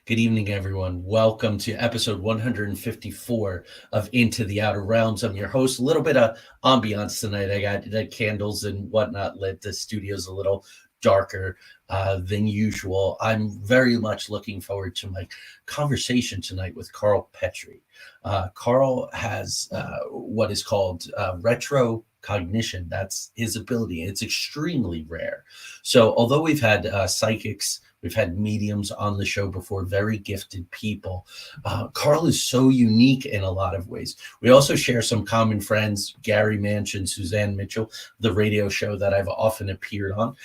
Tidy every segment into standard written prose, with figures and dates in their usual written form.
Good evening, everyone. Welcome to episode 154 of Into the Outer Realms. I'm your host. A little bit of ambiance tonight. I got the candles and whatnot lit. The studio's a little darker than usual. I'm very much looking forward to my conversation tonight with Karl Petry. Karl has what is called retrocognition. That's his ability. It's extremely rare. So although we've had psychics, we've had mediums on the show before, very gifted people. Karl is so unique in a lot of ways. We also share some common friends, Gary Manchin, Suzanne Mitchell, the radio show that I've often appeared on.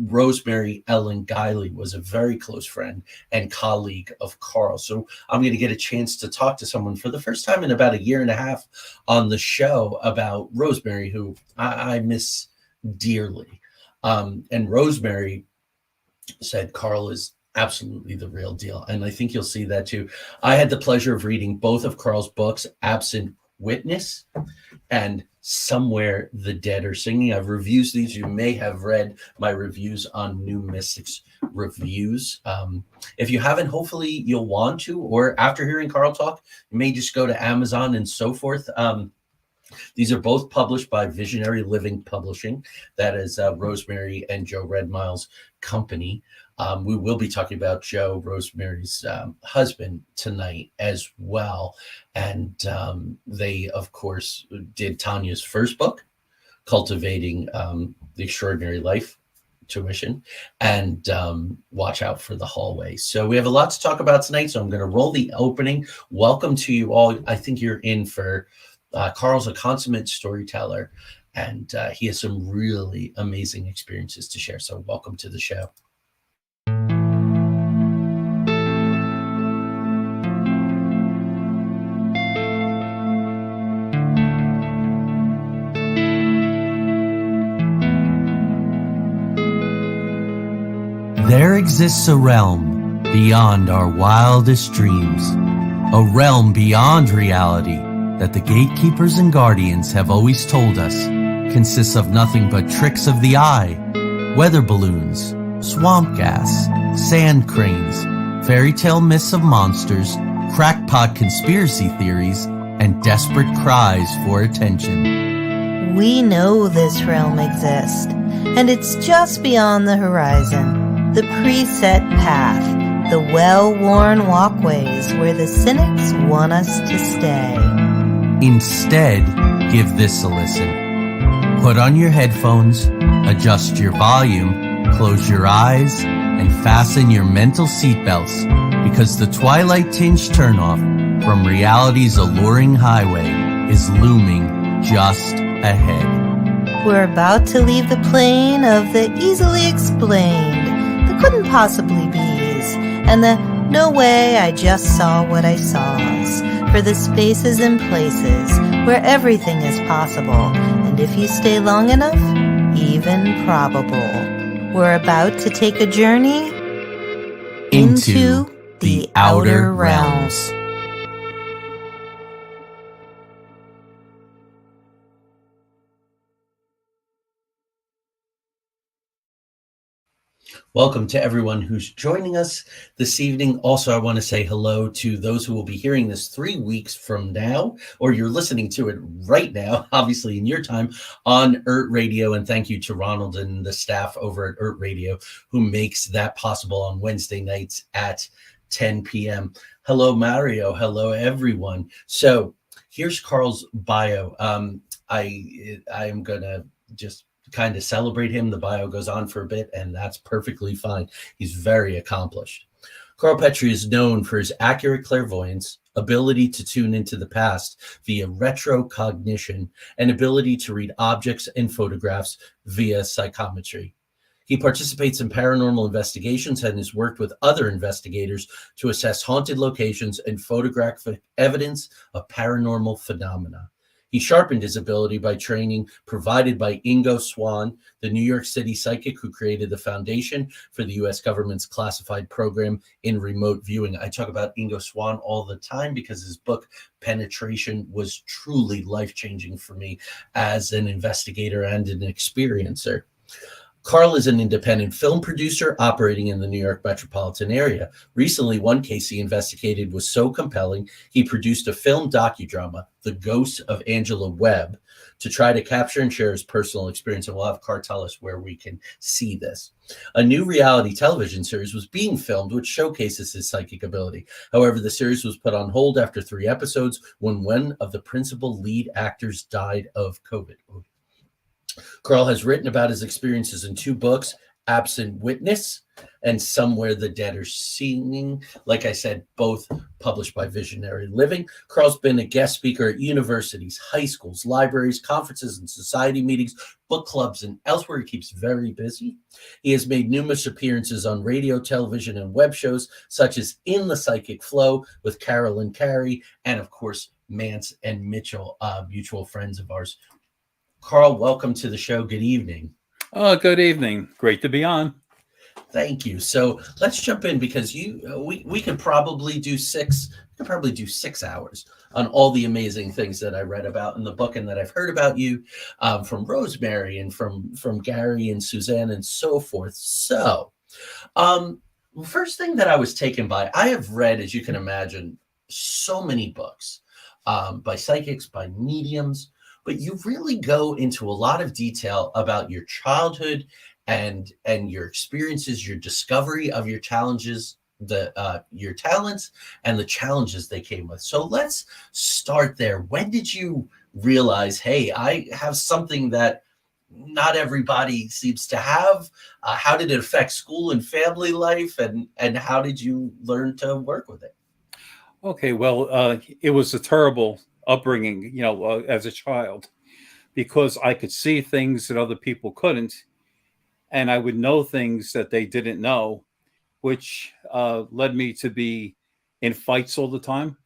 Rosemary Guiley was a very close friend and colleague of Karl. So I'm going to get a chance to talk to someone for the first time in about a year and a half on the show about Rosemary, who I miss dearly. And Rosemary said Karl is absolutely the real deal. And I think you'll see that too. I had the pleasure of reading both of Karl's books, Absent Witness and Somewhere the Dead Are Singing. I've reviews these. You may have read my reviews on New Mystics Reviews. If you haven't, hopefully you'll want to, or after hearing Karl talk, you may just go to Amazon and so forth. These are both published by Visionary Living Publishing. That is Rosemary and Joe Redmile's company. We will be talking about Joe, Rosemary's husband, tonight as well. And they, of course, did Tanya's first book, Cultivating the Extraordinary Life, Tuition, and Watch Out for the Hallway. So we have a lot to talk about tonight. So I'm going to roll the opening. Welcome to you all. I think you're in for Karl's a consummate storyteller, and he has some really amazing experiences to share. So welcome to the show. There exists a realm beyond our wildest dreams, a realm beyond reality that the gatekeepers and guardians have always told us consists of nothing but tricks of the eye, weather balloons, swamp gas, sand cranes, fairy tale myths of monsters, crackpot conspiracy theories, and desperate cries for attention. We know this realm exists, and it's just beyond the horizon, the preset path, the well-worn walkways where the cynics want us to stay. Instead, give this a listen. Put on your headphones, adjust your volume, close your eyes, and fasten your mental seatbelts, because the twilight-tinged turnoff from reality's alluring highway is looming just ahead. We're about to leave the plane of the easily explained, the couldn't possibly be's, and the no way I just saw what I saw's, for the spaces and places where everything is possible, and if you stay long enough, even probable. We're about to take a journey into the outer realms. Welcome to everyone who's joining us this evening. Also, I want to say hello to those who will be hearing this 3 weeks from now, or you're listening to it right now, obviously in your time, on ERT Radio. And thank you to Ronald and the staff over at ERT Radio who makes that possible on Wednesday nights at 10 p.m. Hello, Mario. Hello, everyone. So here's Karl's bio. I am going to just kind of celebrate him. The bio goes on for a bit, and that's perfectly fine. He's very accomplished. Karl Petry is known for his accurate clairvoyance, ability to tune into the past via retrocognition, and ability to read objects and photographs via psychometry. He participates in paranormal investigations and has worked with other investigators to assess haunted locations and photographic evidence of paranormal phenomena. He sharpened his ability by training provided by Ingo Swann, the New York City psychic who created the foundation for the U.S. government's classified program in remote viewing. I talk about Ingo Swann all the time because his book, Penetration, was truly life-changing for me as an investigator and an experiencer. Karl is an independent film producer operating in the New York metropolitan area. Recently, one case he investigated was so compelling, he produced a film docudrama, The Ghost of Angela Webb, to try to capture and share his personal experience. And we'll have Karl tell us where we can see this. A new reality television series was being filmed, which showcases his psychic ability. However, the series was put on hold after 3 episodes when one of the principal lead actors died of COVID. Karl has written about his experiences in 2 books, Absent Witness and Somewhere the Dead Are Singing. Like I said, both published by Visionary Living. Karl's been a guest speaker at universities, high schools, libraries, conferences, and society meetings, book clubs, and elsewhere. He keeps very busy. He has made numerous appearances on radio, television, and web shows, such as In the Psychic Flow with Carol and Carrie, and of course, Mance and Mitchell, mutual friends of ours. Karl, welcome to the show. Good evening. Good evening. Great to be on. Thank you. So let's jump in because we could probably do 6 hours on all the amazing things that I read about in the book and that I've heard about you from Rosemary and from Gary and Suzanne and so forth. So first thing that I was taken by, I have read, as you can imagine, so many books by psychics, by mediums, but you really go into a lot of detail about your childhood and your experiences, your discovery of your challenges, your talents, and the challenges they came with. So let's start there. When did you realize, hey, I have something that not everybody seems to have? How did it affect school and family life, and how did you learn to work with it? Okay, well, it was a terrible upbringing, as a child, because I could see things that other people couldn't, and I would know things that they didn't know, which led me to be in fights all the time,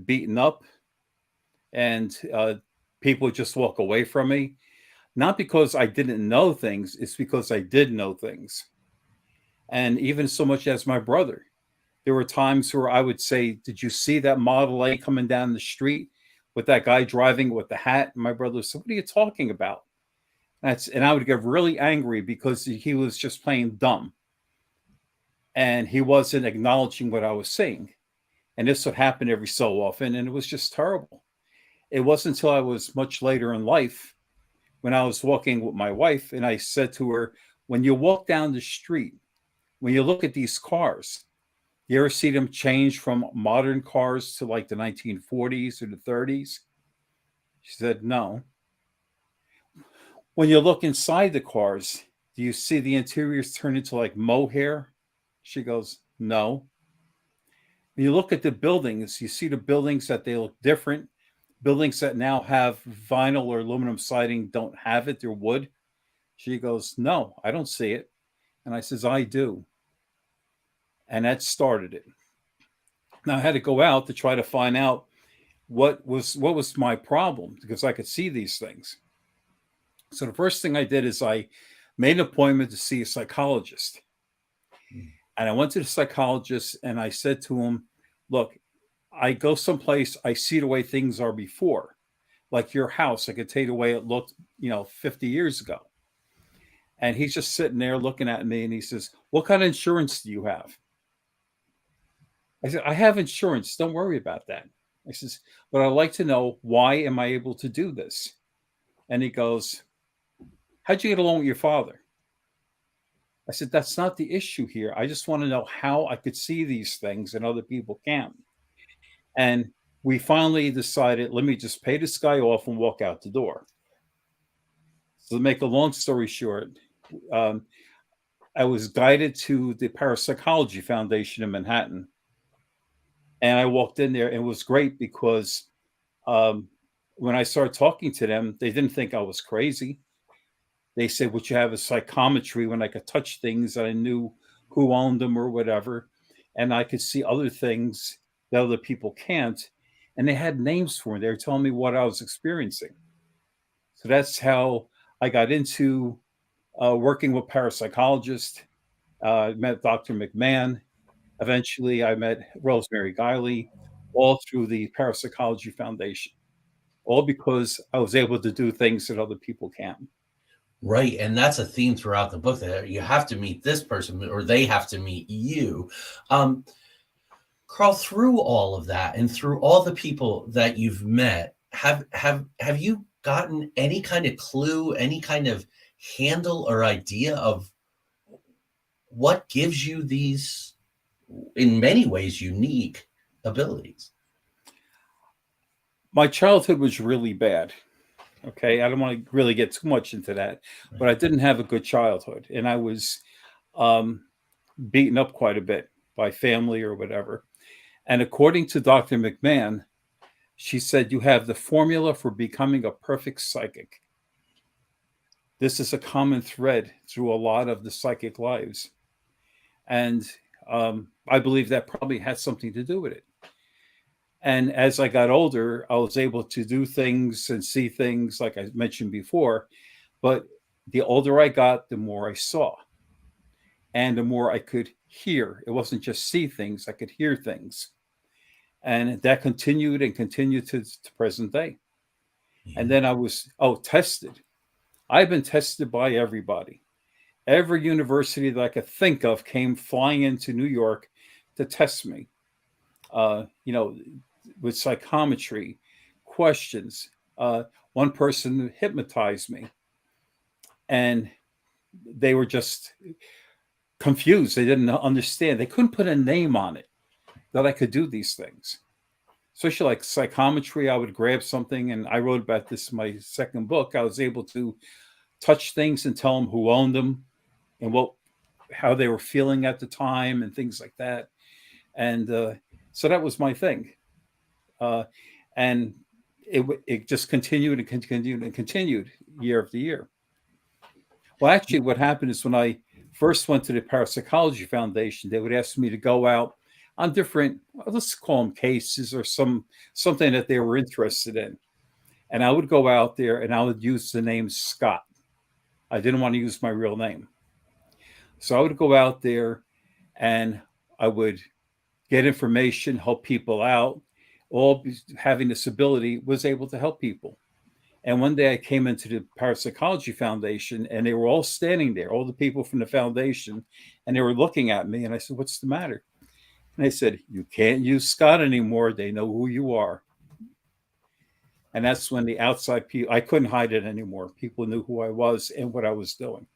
beaten up, and people would just walk away from me. Not because I didn't know things, it's because I did know things. And even so much as my brother, there were times where I would say, "Did you see that Model A coming down the street with that guy driving with the hat?" And my brother would say, "What are you talking about?" And I would get really angry because he was just playing dumb and he wasn't acknowledging what I was saying. And this would happen every so often, and it was just terrible. It wasn't until I was much later in life when I was walking with my wife and I said to her, "When you walk down the street, when you look at these cars, you ever see them change from modern cars to like the 1940s or the 30s?" She said, "No." "When you look inside the cars, do you see the interiors turn into like mohair?" She goes, "No." "When you look at the buildings, you see the buildings that they look different. Buildings that now have vinyl or aluminum siding don't have it, they're wood." She goes, "No, I don't see it." And I says, "I do." And that started it. Now I had to go out to try to find out what was my problem because I could see these things. So the first thing I did is I made an appointment to see a psychologist. And I went to the psychologist and I said to him, "Look, I go someplace, I see the way things are before. Like your house, I could tell you the way it looked, 50 years ago." And he's just sitting there looking at me and he says, "What kind of insurance do you have?" I said, "I have insurance. Don't worry about that." I says, "But I'd like to know, why am I able to do this?" And he goes, "How'd you get along with your father?" I said, "That's not the issue here. I just want to know how I could see these things and other people can't." And we finally decided, let me just pay this guy off and walk out the door. So to make a long story short, um, I was guided to the Parapsychology Foundation in Manhattan. And I walked in there and it was great because um, when I started talking to them, they didn't think I was crazy. They said, "Would you have a psychometry when I could touch things and I knew who owned them or whatever? And I could see other things that other people can't." And they had names for me. They were telling me what I was experiencing. So that's how I got into working with parapsychologists. I met Dr. McMahon. Eventually, I met Rosemary Guiley, all through the Parapsychology Foundation, all because I was able to do things that other people can't. Right. And that's a theme throughout the book, that you have to meet this person or they have to meet you. Um, Carl, through all of that and through all the people that you've met, have you gotten any kind of clue, any kind of handle or idea of what gives you these, in many ways, unique abilities? My childhood was really bad. Okay, I don't want to really get too much into that, but I didn't have a good childhood, and I was um, beaten up quite a bit by family or whatever. And according to Dr. McMahon, she said you have the formula for becoming a perfect psychic. This is a common thread through a lot of the psychic lives, and I believe that probably has something to do with it. And as I got older, I was able to do things and see things like I mentioned before. But the older I got, the more I saw and the more I could hear. It wasn't just see things, I could hear things. And that continued and continued to present day. And Yeah. then I was, tested. I've been tested by everybody. Every university that I could think of came flying into New York to test me. You know, with psychometry, questions. One person hypnotized me, and they were just confused. They didn't understand. They couldn't put a name on it that I could do these things. Especially like psychometry, I would grab something, and I wrote about this in my second book. I was able to touch things and tell them who owned them and how they were feeling at the time and things like that. And so that was my thing. Uh, and it just continued and continued and continued year after year. Well, actually, what happened is when I first went to the Parapsychology Foundation, they would ask me to go out on different, let's call them cases or something that they were interested in, and I would go out there and I would use the name Scott. I didn't want to use my real name, so I would go out there and I would get information, help people out. All having this ability was able to help people. And one day I came into the Parapsychology Foundation and they were all standing there, all the people from the foundation, and they were looking at me. And I said, "What's the matter?" And they said, "You can't use Scott anymore. They know who you are." And that's when the outside people, I couldn't hide it anymore. People knew who I was and what I was doing.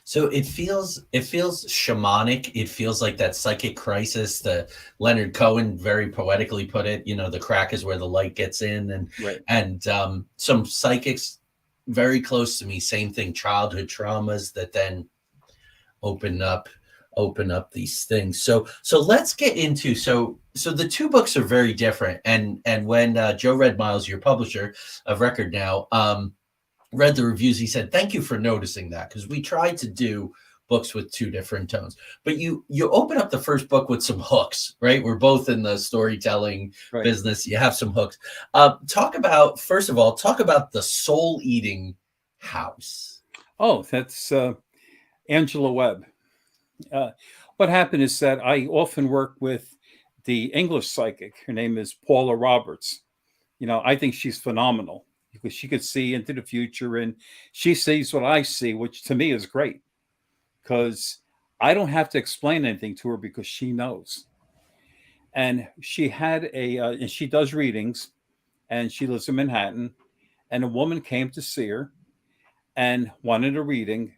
So it feels shamanic. It feels like that psychic crisis. The Leonard Cohen very poetically put it. The crack is where the light gets in, and Right. some psychics very close to me. Same thing. Childhood traumas that then open up these things. So let's get into so the two books are very different. And when Joe Red Miles, your publisher of record now, read the reviews, he said, "Thank you for noticing that, because we tried to do books with two different tones." But you open up the first book with some hooks, right? We're both in the storytelling Right. business. You have some hooks. First of all, talk about the soul eating house. Oh, that's Angela Webb. Uh, what happened is that I often work with the English psychic. Her name is Paula Roberts. I think she's phenomenal because she could see into the future and she sees what I see, which to me is great because I don't have to explain anything to her because she knows. And and she does readings, and she lives in Manhattan. And a woman came to see her and wanted a reading.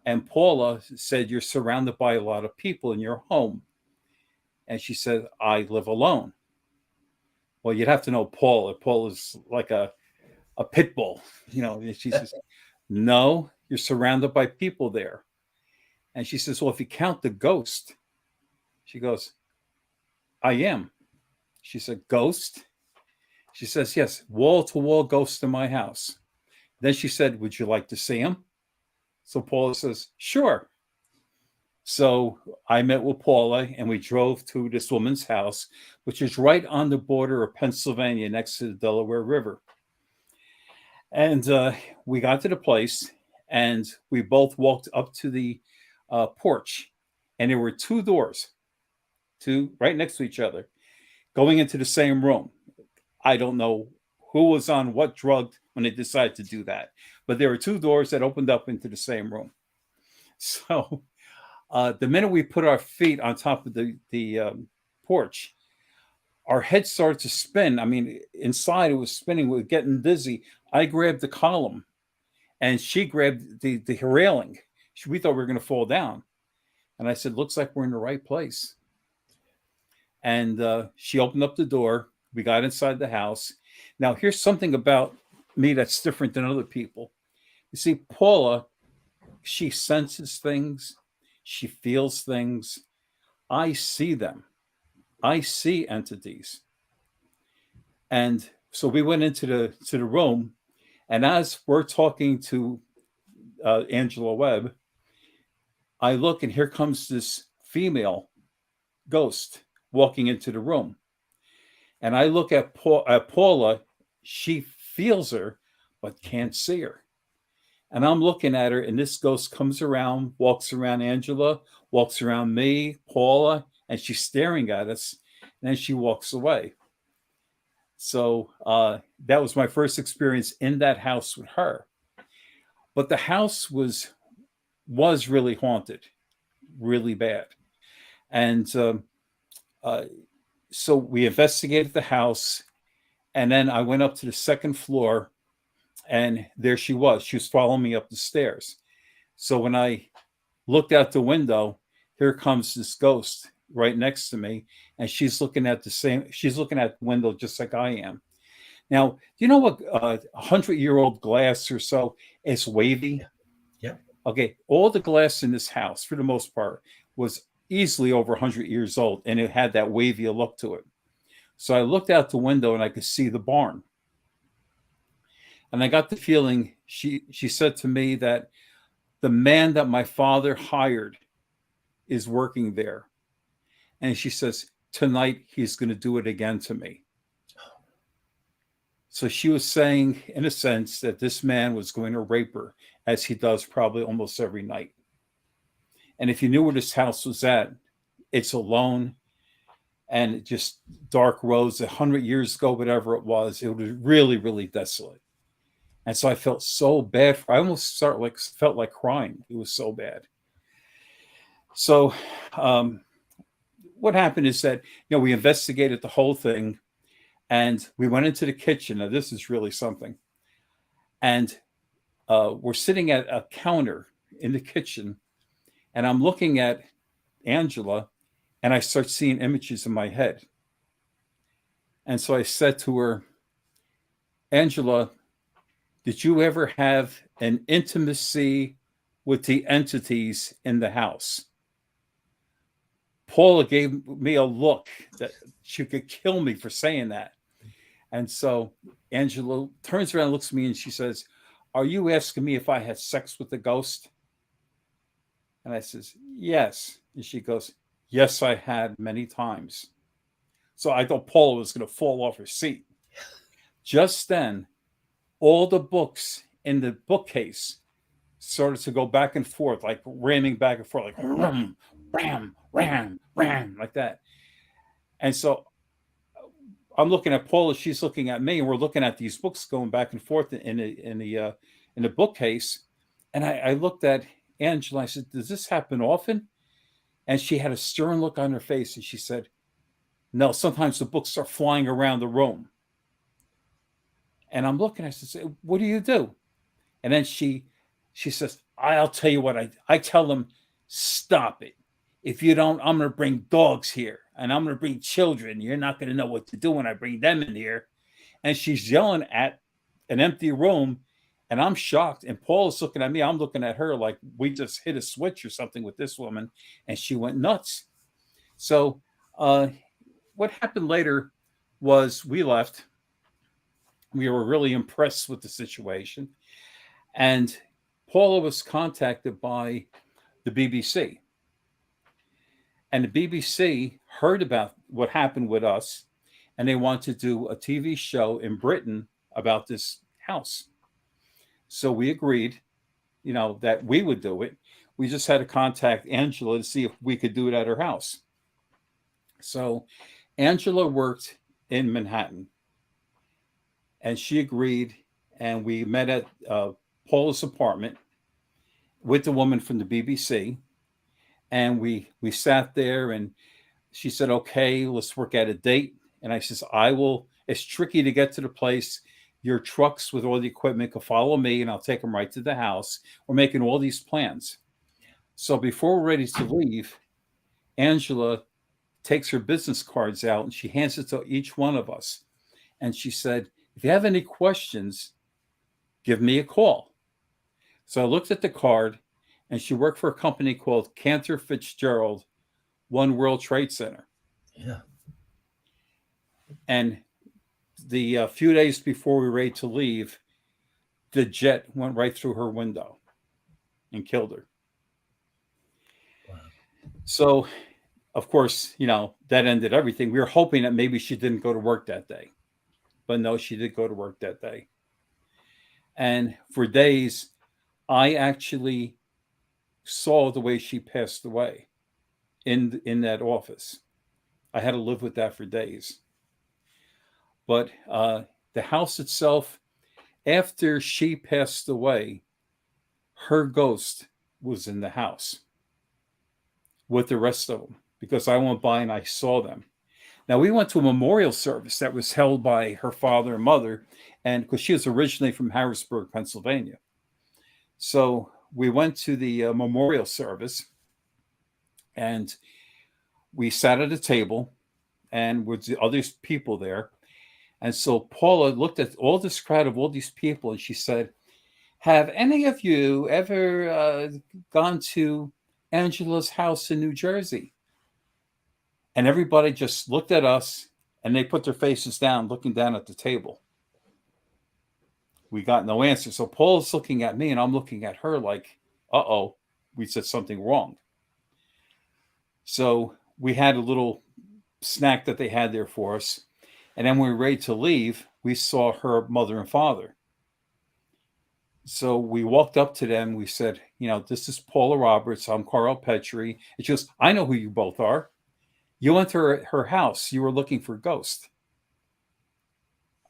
And Paula said, "You're surrounded by a lot of people in your home." And she said, "I live alone." Well, you'd have to know Paula. Paula's like a pit bull, And she says, "No, you're surrounded by people there." And she says, "Well, if you count the ghost," she goes, "I am." She said, "Ghost?" She says, "Yes, wall to wall ghost in my house." Then she said, "Would you like to see him?" So Paula says, "Sure." So I met with Paula and we drove to this woman's house, which is right on the border of Pennsylvania next to the Delaware River. And we got to the place and we both walked up to the porch, and there were two doors, two right next to each other, going into the same room. I don't know who was on what drug when they decided to do that. But there were two doors that opened up into the same room. So the minute we put our feet on top of the porch, our head started to spin. I mean, inside it was spinning. We were getting dizzy. I grabbed the column, and she grabbed the railing. We thought we were going to fall down. And I said, looks like we're in the right place. And she opened up the door. We got inside the house. Now, here's something about me that's different than other people. You see, Paula, she senses things. She feels things. I see them. I see entities. And so we went into the room, and as we're talking to Angela Webb, I look, and here comes this female ghost walking into the room. And I look at Paula. She feels her, but can't see her. And I'm looking at her, and this ghost comes around, walks around Angela, walks around me, Paula, and she's staring at us. And then she walks away. So that was my first experience in that house with her. But the house was really haunted, really bad. And so we investigated the house, and then I went up to the second floor, and there she was. She was following me up the stairs. So when I looked out the window, here comes this ghost right next to me, and she's looking at the window just like I am. Now, do you know what 100-year-old glass or so is wavy? Yeah. Okay. All the glass in this house, for the most part, was easily over 100 years old, and it had that wavy look to it. So I looked out the window, and I could see the barn. And I got the feeling she said to me that the man that my father hired is working there. And she says, tonight he's going to do it again to me. So she was saying, in a sense, that this man was going to rape her, as he does probably almost every night. And if you knew where this house was at, it's alone, and just dark roads. 100 years ago, whatever it was really, really desolate. And so I felt so bad. I almost felt like crying. It was so bad. So what happened is that, we investigated the whole thing, and we went into the kitchen. Now, this is really something. And we're sitting at a counter in the kitchen, and I'm looking at Angela, and I start seeing images in my head. And so I said to her, Angela, did you ever have an intimacy with the entities in the house? Paula gave me a look that she could kill me for saying that. And so Angela turns around and looks at me, and she says, are you asking me if I had sex with the ghost? And I says, yes. And she goes, yes, I had many times. So I thought Paula was going to fall off her seat. Just then, all the books in the bookcase started to go back and forth, like ramming back and forth, like ram, ram, ram, ram, like that. And so I'm looking at Paula, she's looking at me, and we're looking at these books going back and forth in the bookcase. And I looked at Angela. I said, does this happen often? And she had a stern look on her face, and she said, no, sometimes the books are flying around the room. And I'm looking, I said, what do you do? And then she says, I'll tell you what, I tell them, stop it. If you don't, I'm going to bring dogs here, and I'm going to bring children. You're not going to know what to do when I bring them in here. And she's yelling at an empty room, and I'm shocked. And Paula's looking at me. I'm looking at her like we just hit a switch or something with this woman, and she went nuts. So what happened later was we left. We were really impressed with the situation. And Paula was contacted by the BBC. And the BBC heard about what happened with us, and they wanted to do a TV show in Britain about this house. So we agreed, that we would do it. We just had to contact Angela to see if we could do it at her house. So Angela worked in Manhattan, and she agreed, and we met at Paula's apartment with the woman from the BBC, and we sat there, and she said, "Okay, let's work out a date." And I says, "I will. It's tricky to get to the place. Your trucks with all the equipment can follow me, and I'll take them right to the house. We're making all these plans." So before we're ready to leave, Angela takes her business cards out and she hands it to each one of us. And she said, "If you have any questions, give me a call." So I looked at the card, and she worked for a company called Cantor Fitzgerald, One World Trade Center. Yeah. And the few days before we were ready to leave, the jet went right through her window and killed her. Wow. So, of course, that ended everything. We were hoping that maybe she didn't go to work that day. But no, she did go to work that day. And for days, I actually saw the way she passed away in that office. I had to live with that for days. But the house itself, after she passed away, her ghost was in the house with the rest of them, because I went by and I saw them. Now, we went to a memorial service that was held by her father and mother, and because she was originally from Harrisburg, Pennsylvania. So we went to the memorial service, and we sat at a table, and with the other people there. And so Paula looked at all this crowd of all these people, and she said, "Have any of you ever gone to Angela's house in New Jersey?" And everybody just looked at us, and they put their faces down, looking down at the table. We got no answer. So Paula's looking at me, and I'm looking at her like, uh-oh, we said something wrong. So we had a little snack that they had there for us. And then when we were ready to leave, we saw her mother and father. So we walked up to them. We said, "This is Paula Roberts. I'm Karl Petry." And she goes, "I know who you both are. You went to her house. You were looking for ghosts."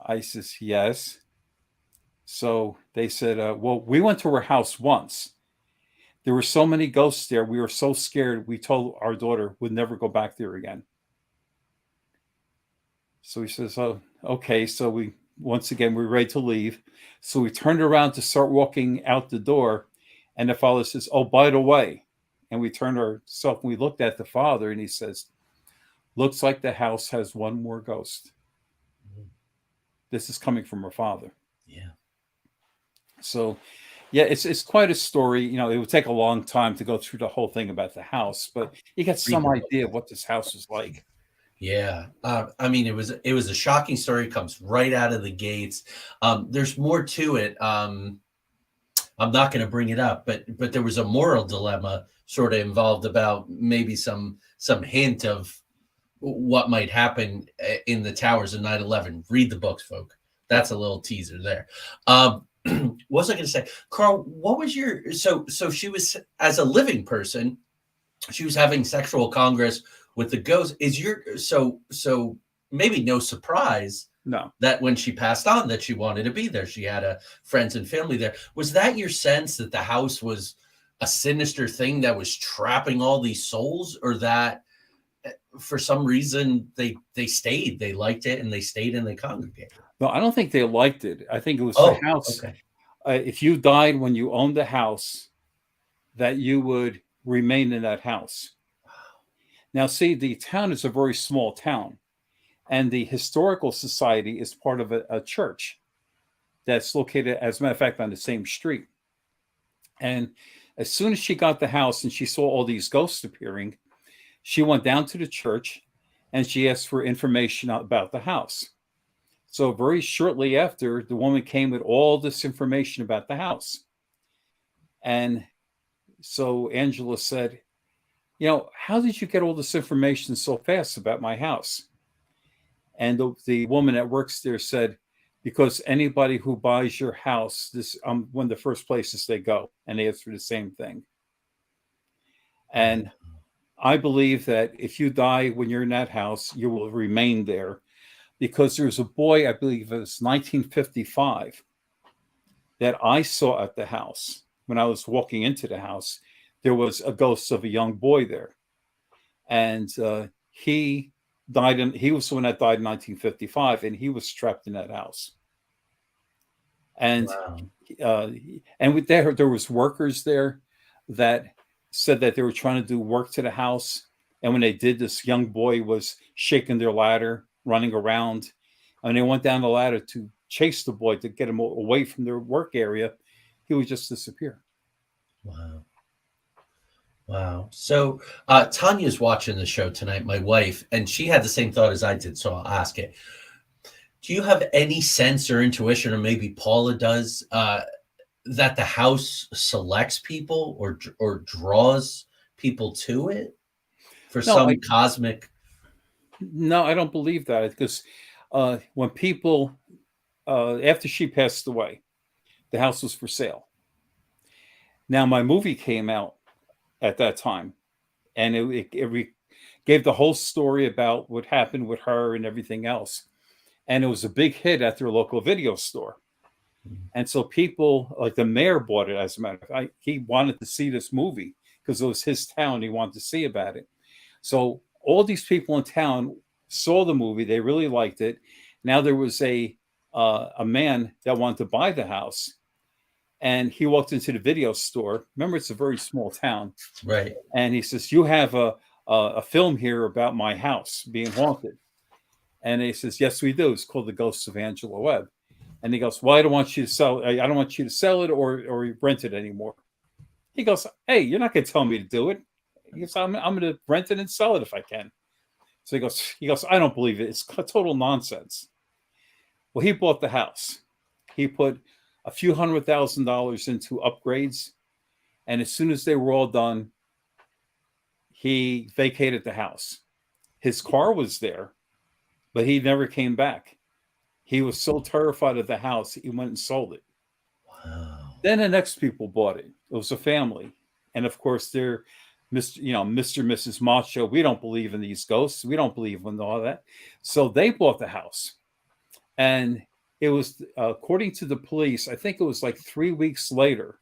I says, "Yes." So they said, "Well, we went to her house once. There were so many ghosts there. We were so scared. We told our daughter we'd never go back there again." So he says, "Oh, okay." So we were ready to leave. So we turned around to start walking out the door. And the father says, "Oh, by the way," and we turned ourselves and we looked at the father, and he says, "Looks like the house has one more ghost." Mm-hmm. This is coming from her father. Yeah. So, yeah, it's quite a story. It would take a long time to go through the whole thing about the house, but you get some idea of what this house was like. Yeah. I mean, it was a shocking story. It comes right out of the gates. There's more to it. I'm not going to bring it up, but there was a moral dilemma sort of involved about maybe some hint of what might happen in the towers of 9/11. Read the books, folk. That's a little teaser there. What was I going to say? Karl, what was your, so she was, as a living person, she was having sexual congress with the ghost. Is your, so maybe no surprise No, that when she passed on that she wanted to be there. She had friends and family there. Was that your sense that the house was a sinister thing that was trapping all these souls, or that for some reason they stayed, they liked it, and they stayed and they congregated? no, I don't think they liked it. I think it was the house. Okay. If you died when you owned the house, that you would remain in that house. Now, see, the town is a very small town, and the historical society is part of a church that's located, as a matter of fact, on the same street. And as soon as she got the house and she saw all these ghosts appearing, she went down to the church and she asked for information about the house. So very shortly after, the woman came with all this information about the house. And so Angela said, "How did you get all this information so fast about my house?" And the woman that works there said, "Because anybody who buys your house, this one of the first places they go, and they answer the same thing." And I believe that if you die when you're in that house, you will remain there, because there's a boy, I believe it was 1955, that I saw at the house when I was walking into the house. There was a ghost of a young boy there, and he died. He was the one that died in 1955, and he was trapped in that house. And Wow. and with there was workers there that said that they were trying to do work to the house, and when they did, this young boy was shaking their ladder, running around, and they went down the ladder to chase the boy to get him away from their work area. He would just disappear. Wow. Wow. So Tanya's watching the show tonight, my wife, and she had the same thought as I did. So I'll ask it. Do you have any sense or intuition, or maybe Paula does, that the house selects people or draws people to it for No, some cosmic? no, I don't believe that, because when people after she passed away, the house was for sale. Now my movie came out at that time, and it gave the whole story about what happened with her and everything else, and it was a big hit at their local video store. And so people, like the mayor, bought it. As a matter of fact, he wanted to see this movie because it was his town. He wanted to see about it. So all these people in town saw the movie. They really liked it. Now there was a man that wanted to buy the house, and he walked into the video store. Remember, it's a very small town, Right. and he says, "You have a film here about my house being haunted." And he says, "Yes, we do. It's called The Ghosts of Angela Webb." And he goes, "Well, I don't want you to sell. I don't want you to sell it or rent it anymore." He goes, "Hey, you're not going to tell me to do it." He goes, I'm going to rent it and sell it if I can." So he goes, "I don't believe it. It's total nonsense." Well, he bought the house. He put a few $100,000 into upgrades, and as soon as they were all done, he vacated the house. His car was there, but he never came back. He was so terrified of the house, he went and sold it. Wow. Then the next people bought it. It was a family, and of course, they're Mr. and Mrs. Macho. We don't believe in these ghosts. We don't believe in all that. So they bought the house, and it was, according to the police, I think it was like 3 weeks later,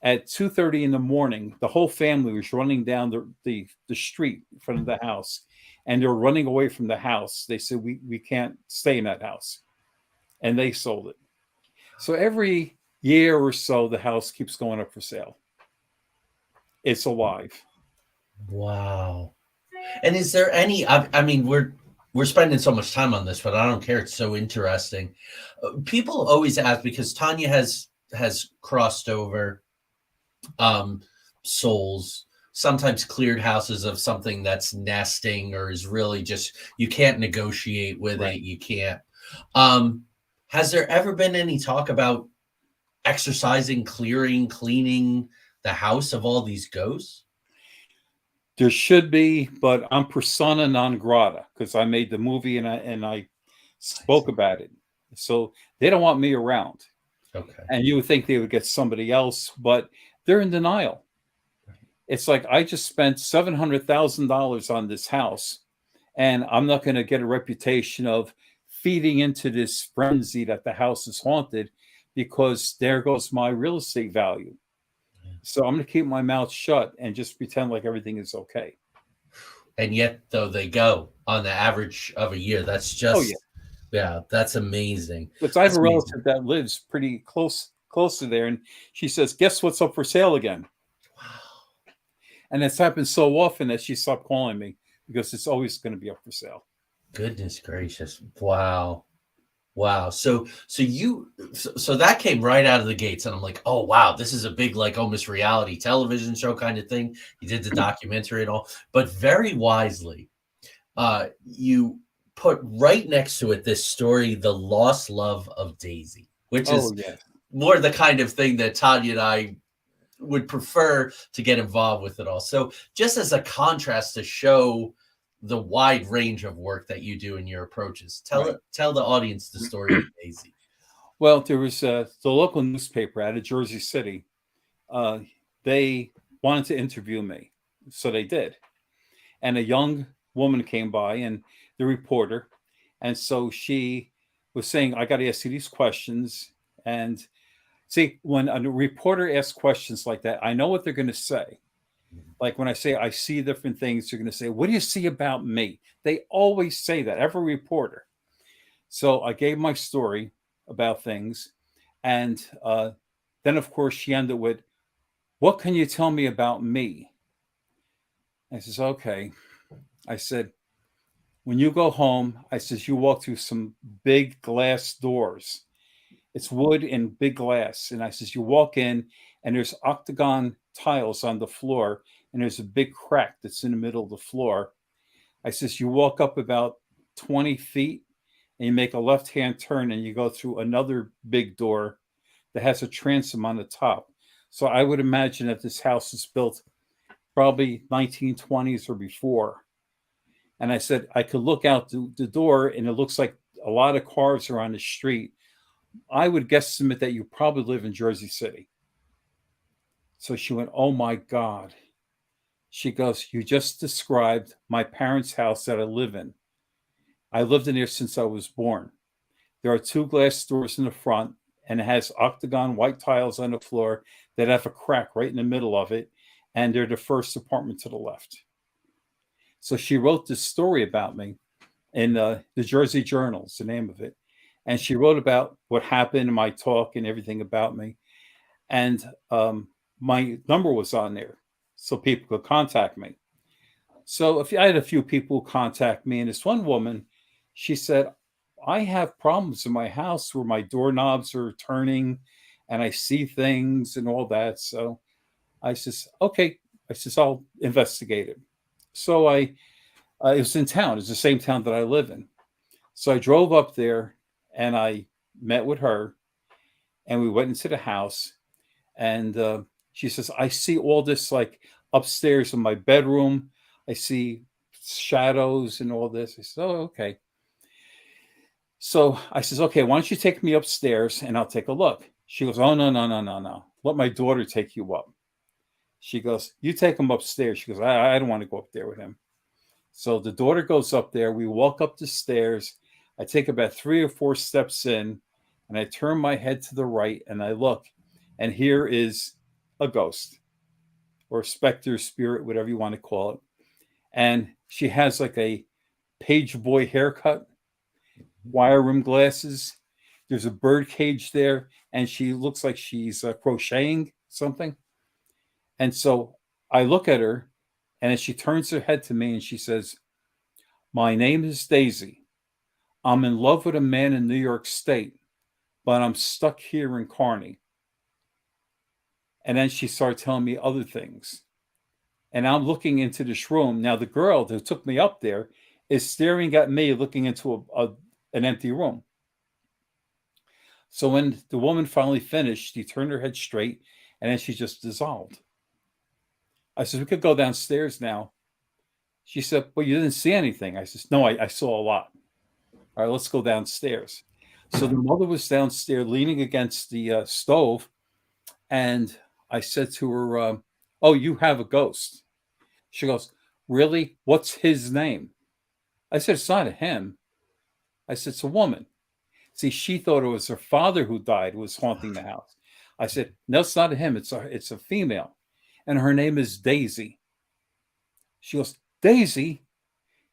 at 2:30 in the morning, the whole family was running down the street in front of the house, and they're running away from the house. They said, we can't stay in that house, and they sold it. So every year or so, the house keeps going up for sale. It's alive. Wow. And is there any? I mean, we're spending so much time on this, but I don't care. It's so interesting. People always ask, because Tanya has crossed over souls, sometimes cleared houses of something that's nesting or is really just, you can't negotiate with Right. it. You can't. Has there ever been any talk about exercising, clearing, cleaning the house of all these ghosts? There should be, but I'm persona non grata because I made the movie and I spoke about it. So they don't want me around. Okay. And you would think they would get somebody else, but they're in denial. It's like, I just spent $700,000 on this house, and I'm not going to get a reputation of feeding into this frenzy that the house is haunted, because there goes my real estate value. So I'm going to keep my mouth shut and just pretend like everything is okay. And yet, though, they go on the average of a year. That's just, yeah, that's amazing. Because I have a relative that lives pretty close to there, and she says, "Guess what's up for sale again?" Wow. And it's happened so often that she stopped calling me, because it's always going to be up for sale. Goodness gracious. Wow. Wow. So that came right out of the gates, and I'm like, oh wow, this is a big, like, almost reality television show kind of thing. You did the documentary and all, but very wisely, you put right next to it this story, The Lost Love of Daisy, which is more the kind of thing that Tanya and I would prefer to get involved with it all. So just as a contrast to show the wide range of work that you do in your approaches, tell the audience the story of Daisy. Well, there was the local newspaper out of Jersey City. They wanted to interview me, so they did. And a young woman came by, and the reporter, and so she was saying, "I got to ask you these questions." And See, when a reporter asks questions like that, I know what they're going to say. Like when I say I see different things, they're going to say, "What do you see about me?" They always say that, every reporter. So I gave my story about things. And then, of course, she ended with, "What can you tell me about me?" I says, "Okay." I said, "When you go home," I says, "you walk through some big glass doors. It's wood and big glass." And I says, "You walk in and there's octagon tiles on the floor and there's a big crack that's in the middle of the floor." I says, "You walk up about 20 feet and you make a left-hand turn and you go through another big door that has a transom on the top." So I would imagine that this house is built probably 1920s or before. And I said, I could look out the door and it looks like a lot of cars are on the street. I would guesstimate that you probably live in Jersey City. So she went, "Oh my God." She goes, "You just described my parents' house that I live in. I lived in there since I was born. There are two glass doors in the front, and it has octagon white tiles on the floor that have a crack right in the middle of it. And they're the first apartment to the left." So she wrote this story about me in the Jersey Journal, is the name of it. And she wrote about what happened in my talk and everything about me. And my number was on there so people could contact me. So if I had a few people contact me, and this one woman, she said, "I have problems in my house where my doorknobs are turning and I see things and all that." So I says, "Okay." I says, "I'll investigate it." So it was in town. It's the same town that I live in. So I drove up there and I met with her and we went into the house. And she says, "I see all this like upstairs in my bedroom. I see shadows and all this." I said, "Oh, okay." So I says, "Okay, why don't you take me upstairs and I'll take a look?" She goes, "Oh, no, no, no, no, no. Let my daughter take you up." She goes, "You take him upstairs." She goes, I don't want to go up there with him." So the daughter goes up there. We walk up the stairs. I take about 3 or 4 steps in and I turn my head to the right and I look. And here is a ghost or specter, spirit, whatever you want to call it. And she has like a page boy haircut, wire rim glasses. There's a bird cage there, and she looks like she's crocheting something. And so I look at her, and as she turns her head to me and she says, "My name is Daisy. I'm in love with a man in New York State, but I'm stuck here in Kearney." And then she started telling me other things. And I'm looking into this room. Now, the girl that took me up there is staring at me, looking into an empty room. So when the woman finally finished, she turned her head straight, and then she just dissolved. I said, "We could go downstairs now." She said, "Well, you didn't see anything." I said, "No, I saw a lot." "All right, let's go downstairs." So the mother was downstairs leaning against the stove, and I said to her, "Oh, you have a ghost." She goes, "Really? What's his name?" I said, "It's not a him." I said, "It's a woman." See, she thought it was her father who died, who was haunting the house. I said, "No, it's not a him. It's a female. And her name is Daisy." She goes, "Daisy?"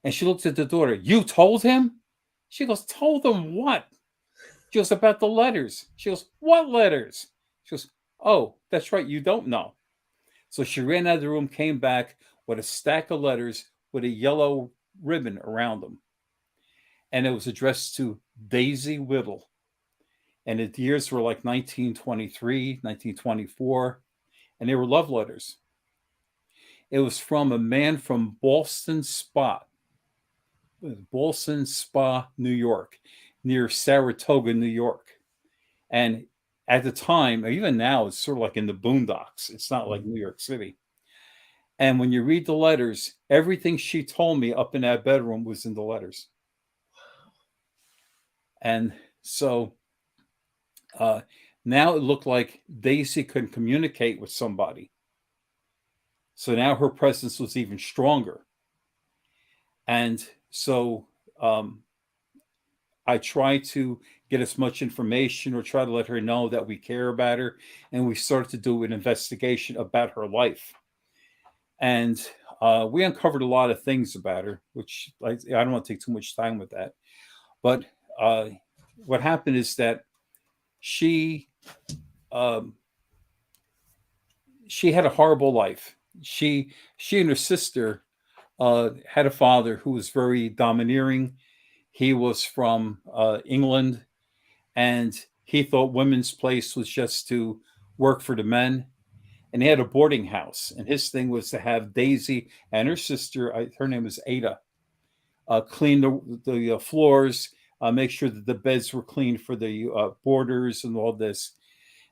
And she looks at the daughter. "You told him?" She goes, "Told him what?" She goes, "About the letters." She goes, "What letters?" She goes, "Oh, that's right. You don't know." So she ran out of the room, came back with a stack of letters with a yellow ribbon around them. And it was addressed to Daisy Whittle. And the years were like 1923, 1924, and they were love letters. It was from a man from Ballston Spa, New York, near Saratoga, New York. And at the time, or even now, it's sort of like in the boondocks. It's not like New York City. And when you read the letters, everything she told me up in that bedroom was in the letters. And so now it looked like Daisy could communicate with somebody. So now her presence was even stronger. And so I tried to get as much information or try to let her know that we care about her. And we started to do an investigation about her life. And we uncovered a lot of things about her, which I don't want to take too much time with that. But what happened is that she um, she had a horrible life. She and her sister had a father who was very domineering. He was from England, and he thought women's place was just to work for the men. And he had a boarding house, and his thing was to have Daisy and her sister, her name was Ada, clean the floors, make sure that the beds were clean for the boarders and all this,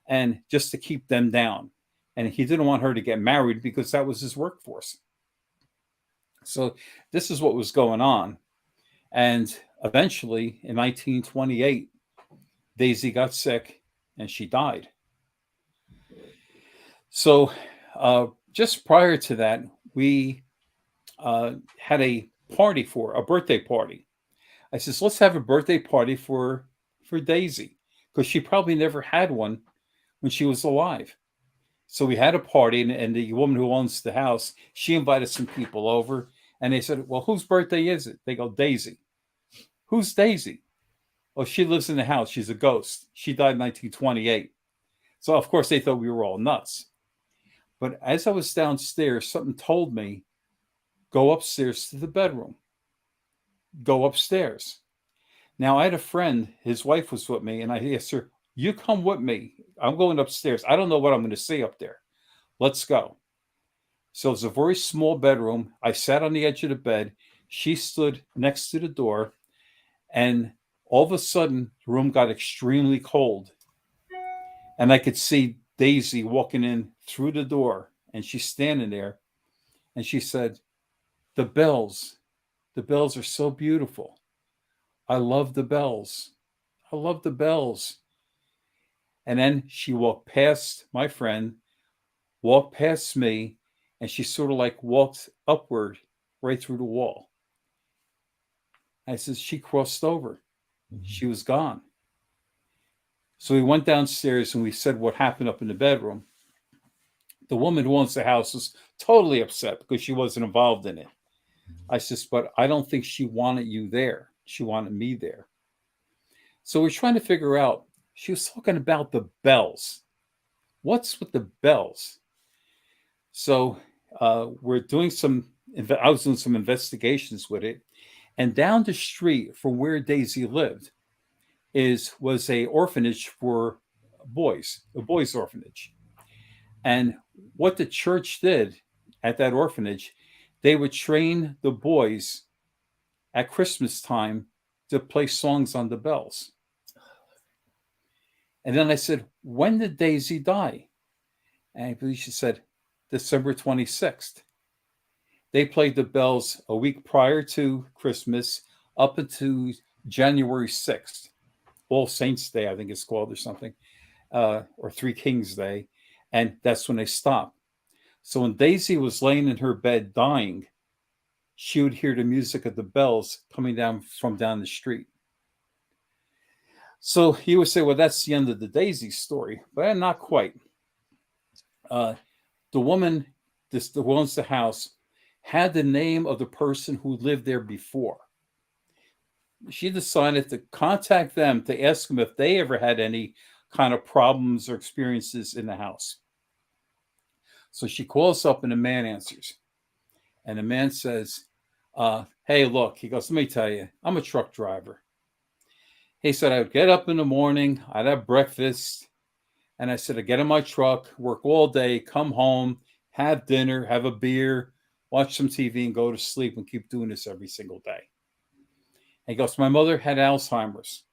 and just to keep them down. And he didn't want her to get married because that was his workforce. So this is what was going on. And eventually, in 1928, Daisy got sick and she died. So just prior to that, we had a birthday party. I says, let's have a birthday party for Daisy, because she probably never had one when she was alive. So we had a party, and the woman who owns the house, she invited some people over, and they said, well, whose birthday is it? They go, Daisy. Who's Daisy? Oh, she lives in the house. She's a ghost. She died in 1928. So, of course, they thought we were all nuts. But as I was downstairs, something told me, go upstairs to the bedroom. Go upstairs. Now, I had a friend, his wife was with me, and I asked her, you come with me. I'm going upstairs. I don't know what I'm going to see up there. Let's go. So it's a very small bedroom. I sat on the edge of the bed. She stood next to the door, and all of a sudden, the room got extremely cold. And I could see Daisy walking in through the door, and she's standing there, and she said, the bells are so beautiful. I love the bells. I love the bells. And then she walked past my friend, walked past me, and she sort of like walked upward right through the wall. I said, she crossed over. Mm-hmm. She was gone. So we went downstairs and we said what happened up in the bedroom. The woman who owns the house was totally upset because she wasn't involved in it. I said, but I don't think she wanted you there. She wanted me there. So we're trying to figure out, she was talking about the bells. What's with the bells? So I was doing some investigations with it. And down the street from where Daisy lived was a orphanage for boys, a boys' orphanage. And what the church did at that orphanage, they would train the boys at Christmas time to play songs on the bells. And then I said, when did Daisy die? And I believe she said, December 26th. They played the bells a week prior to Christmas up until January 6th. All Saints Day, I think it's called, or something, or Three Kings Day. And that's when they stopped. So when Daisy was laying in her bed dying, she would hear the music of the bells coming down from down the street. So he would say, well, that's the end of the Daisy story, but not quite. The woman who owns the house had the name of the person who lived there before. She decided to contact them to ask them if they ever had any kind of problems or experiences in the house. So she calls up and the man answers. And the man says, hey, look, he goes, let me tell you, I'm a truck driver. He said, I would get up in the morning, I'd have breakfast. And I said, I get in my truck, work all day, come home, have dinner, have a beer, watch some TV and go to sleep and keep doing this every single day. And he goes, my mother had Alzheimer's.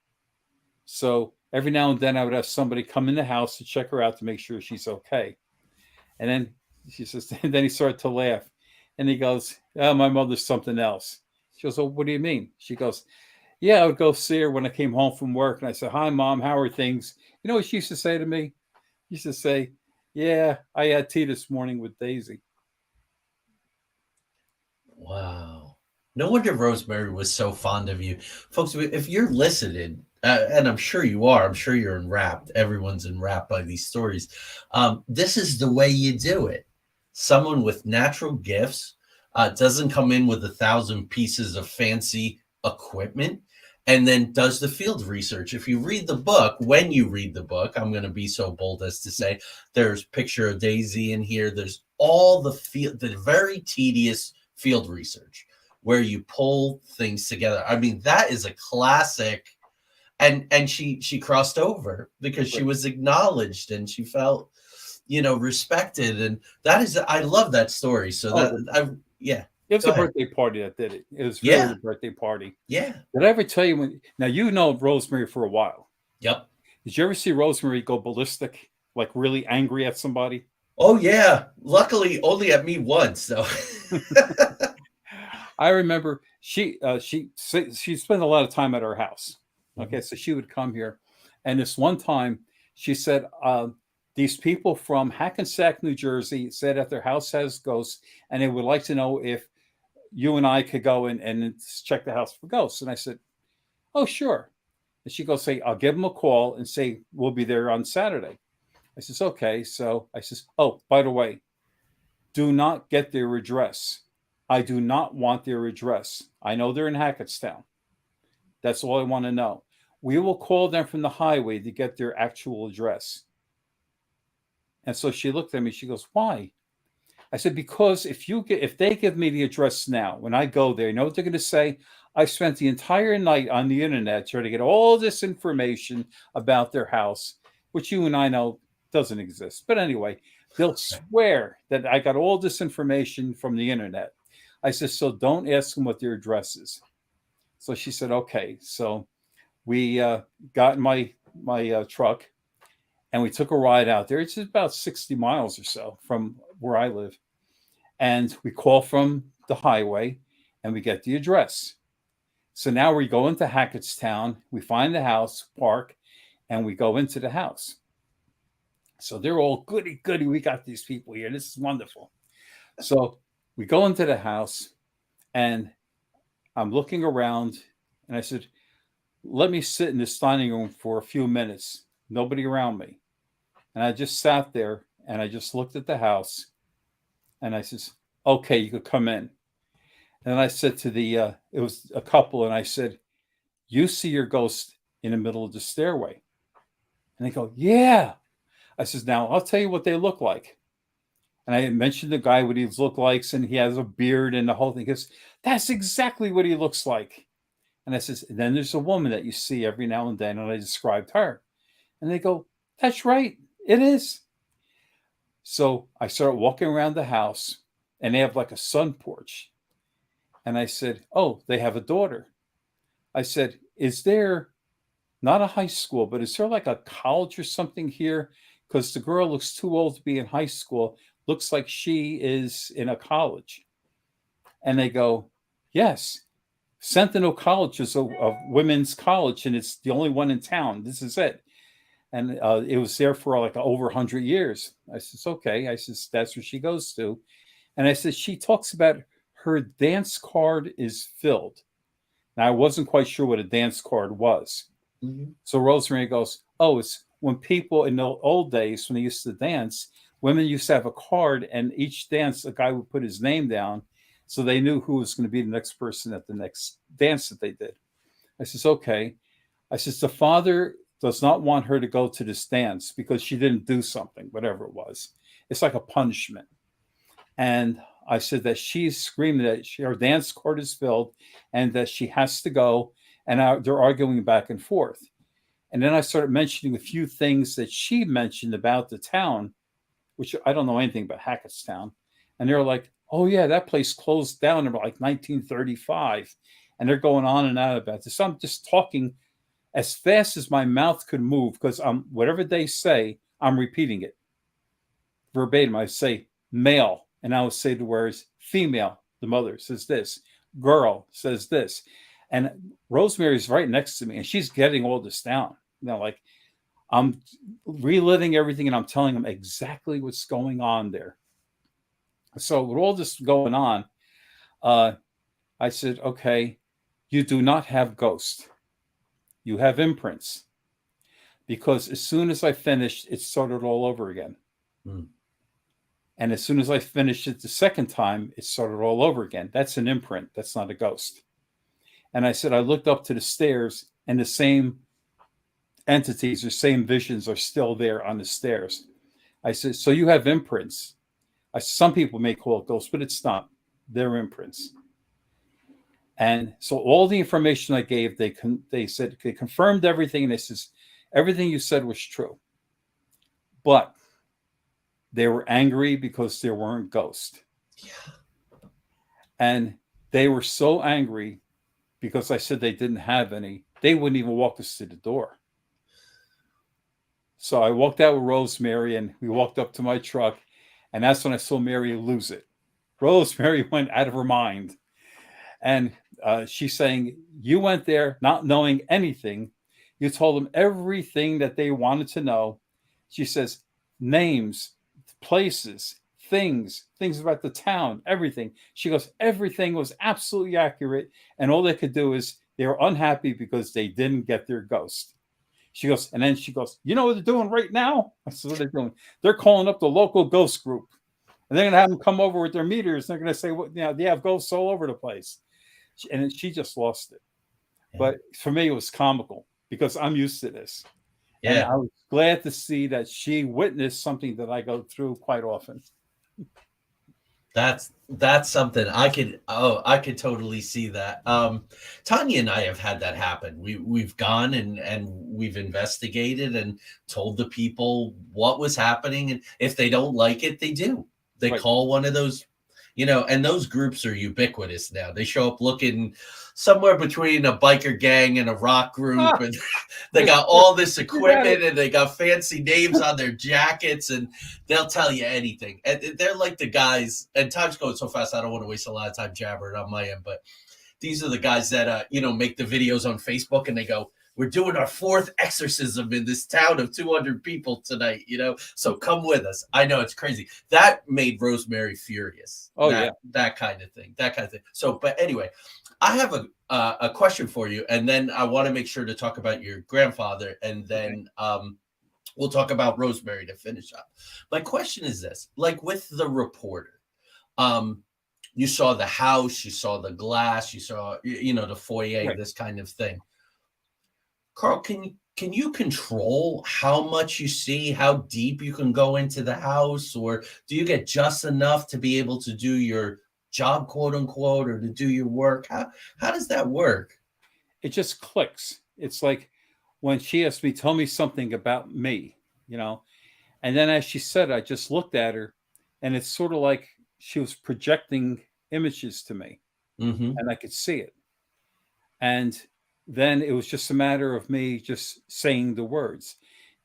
So every now and then I would have somebody come in the house to check her out to make sure she's okay. And then she says, and then he started to laugh. And he goes, oh, my mother's something else. She goes, oh, what do you mean? She goes, yeah, I would go see her when I came home from work. And I said, hi, Mom, how are things? You know what she used to say to me? She used to say, yeah, I had tea this morning with Daisy. Wow. No wonder Rosemary was so fond of you. Folks, if you're listening, and I'm sure you are. I'm sure you're enwrapped. Everyone's enwrapped by these stories. This is the way you do it. Someone with natural gifts doesn't come in with 1,000 pieces of fancy equipment and then does the field research. If you read the book, when you read the book, I'm going to be so bold as to say there's picture of Daisy in here. There's all the very tedious field research where you pull things together. I mean, that is a classic. And she crossed over because she was acknowledged and she felt, respected. And that is, I love that story. So yeah. It was Go a ahead. birthday party that did it. It was really Yeah. a birthday party. Yeah. Did I ever tell you now you know Rosemary for a while. Yep. Did you ever see Rosemary go ballistic, like really angry at somebody? Oh yeah. Luckily only at me once though. I remember she spent a lot of time at our house. Okay, so she would come here, and this one time she said, these people from Hackensack, New Jersey, said that their house has ghosts, and they would like to know if you and I could go in and check the house for ghosts. And I said, oh, sure. And she goes, say, I'll give them a call and say, we'll be there on Saturday. I says, okay. So I says, oh, by the way, do not get their address. I do not want their address. I know they're in Hackettstown. That's all I want to know. We will call them from the highway to get their actual address. And so she looked at me. She goes, why? I said, because if they give me the address now, when I go there, you know what they're going to say? I spent the entire night on the internet trying to get all this information about their house, which you and I know doesn't exist. But anyway, they'll swear that I got all this information from the internet. I said, so don't ask them what their address is. So she said, okay. So we got in my truck and we took a ride out there. It's about 60 miles or so from where I live. And we call from the highway and we get the address. So now we go into Hackettstown, we find the house, park, and we go into the house. So they're all goody. We got these people here. This is wonderful. So we go into the house and I'm looking around and I said, let me sit in this dining room for a few minutes. Nobody around me. And I just sat there and I just looked at the house and I says, okay, you could come in. And I said to it was a couple, and I said, you see your ghost in the middle of the stairway? And they go, yeah. I says, now I'll tell you what they look like. And I mentioned the guy, what he looks like, and he has a beard and the whole thing. He goes, that's exactly what he looks like. And I says, and then there's a woman that you see every now and then, and I described her. And they go, that's right, it is. So I started walking around the house, and they have like a sun porch. And I said, oh, they have a daughter. I said, is there not a high school, but is there like a college or something here? Because the girl looks too old to be in high school. Looks like she is in a college. And they go, yes. Sentinel College is a women's college, and it's the only one in town. This is it. And it was there for like over 100 years. I says, okay. I says, that's where she goes to. And I said, she talks about her dance card is filled. Now, I wasn't quite sure what a dance card was. Mm-hmm. So Rosemary goes, oh, it's when people in the old days, when they used to dance, women used to have a card, and each dance, a guy would put his name down so they knew who was going to be the next person at the next dance that they did. I says, okay. I says, the father does not want her to go to this dance because she didn't do something, whatever it was. It's like a punishment. And I said that she's screaming that her dance card is filled and that she has to go. And they're arguing back and forth. And then I started mentioning a few things that she mentioned about the town, which I don't know anything about Hackettstown. And they're like, oh, yeah, that place closed down in like 1935. And they're going on and on about this. So I'm just talking as fast as my mouth could move because whatever they say, I'm repeating it verbatim. I say male. And I would say the words female, the mother says this, girl says this. And Rosemary's right next to me and she's getting all this down. You know, like I'm reliving everything and I'm telling them exactly what's going on there. So with all this going on, I said, okay, you do not have ghosts. you have imprints. Because as soon as I finished, it started all over again. Mm. And as soon as I finished it the second time, it started all over again. That's an imprint. That's not a ghost. And I said, I looked up to the stairs and the same entities or same visions are still there on the stairs. I said, so you have imprints. Some people may call it ghosts, but it's not. They're imprints. And so all the information I gave, they said they confirmed everything. And they says, everything you said was true. But they were angry because there weren't ghosts. Yeah. And they were so angry because I said they didn't have any. They wouldn't even walk us to the door. So I walked out with Rosemary and we walked up to my truck. And that's when I saw Mary lose it. Rosemary went out of her mind. And she's saying, you went there not knowing anything. You told them everything that they wanted to know. She says, names, places, things about the town, everything. She goes, everything was absolutely accurate. And all they could do is they were unhappy because they didn't get their ghost. She goes, and then she goes, you know what they're doing right now? I said, what are they doing? They're calling up the local ghost group. And they're going to have them come over with their meters. They're going to say, well, you know, they have ghosts all over the place. And she just lost it. Yeah. But for me, it was comical because I'm used to this. Yeah. And I was glad to see that she witnessed something that I go through quite often. That's something I could totally see that. Tanya and I have had that happen. We've gone and we've investigated and told the people what was happening, and if they don't like it, they right. call one of those, you know, and those groups are ubiquitous now. They show up looking somewhere between a biker gang and a rock group, and they got all this equipment and they got fancy names on their jackets, and they'll tell you anything. And they're like the guys, and time's going so fast, I don't want to waste a lot of time jabbering on my end, but these are the guys that, make the videos on Facebook and they go, we're doing our fourth exorcism in this town of 200 people tonight, so come with us. I know it's crazy. That made Rosemary furious. Oh, that kind of thing. So, but anyway, I have a question for you, and then I want to make sure to talk about your grandfather, and then we'll talk about Rosemary to finish up. My question is this: like with the reporter, you saw the house, you saw the glass, you saw the foyer, right. This kind of thing. Karl, can you control how much you see, how deep you can go into the house, or do you get just enough to be able to do your job, quote unquote, or to do your work? How does that work? It just clicks. It's like when she asked me, tell me something about me, and then as she said, I just looked at her, and it's sort of like she was projecting images to me, and I could see it. And then it was just a matter of me just saying the words.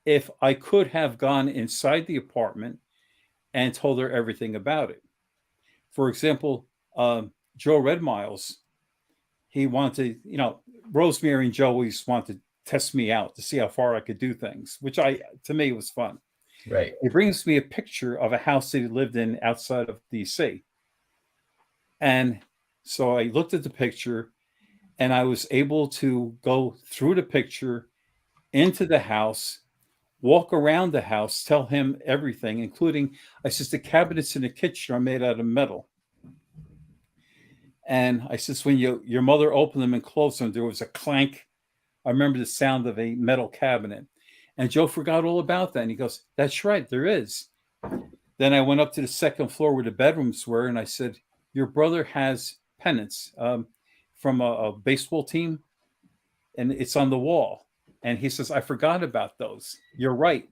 If I could have gone inside the apartment and told her everything about it. For example, Joe Red Miles, he wanted, Rosemary and Joe always wanted to test me out to see how far I could do things, which to me was fun. Right. It brings me a picture of a house that he lived in outside of DC. And so I looked at the picture and I was able to go through the picture into the house, walk around the house, tell him everything, including, I says, the cabinets in the kitchen are made out of metal. And I says, when your mother opened them and closed them, there was a clank. I remember the sound of a metal cabinet. And Joe forgot all about that. And he goes, that's right, there is. Then I went up to the second floor where the bedrooms were, and I said, your brother has pennants from a baseball team, and it's on the wall. And he says, I forgot about those. You're right.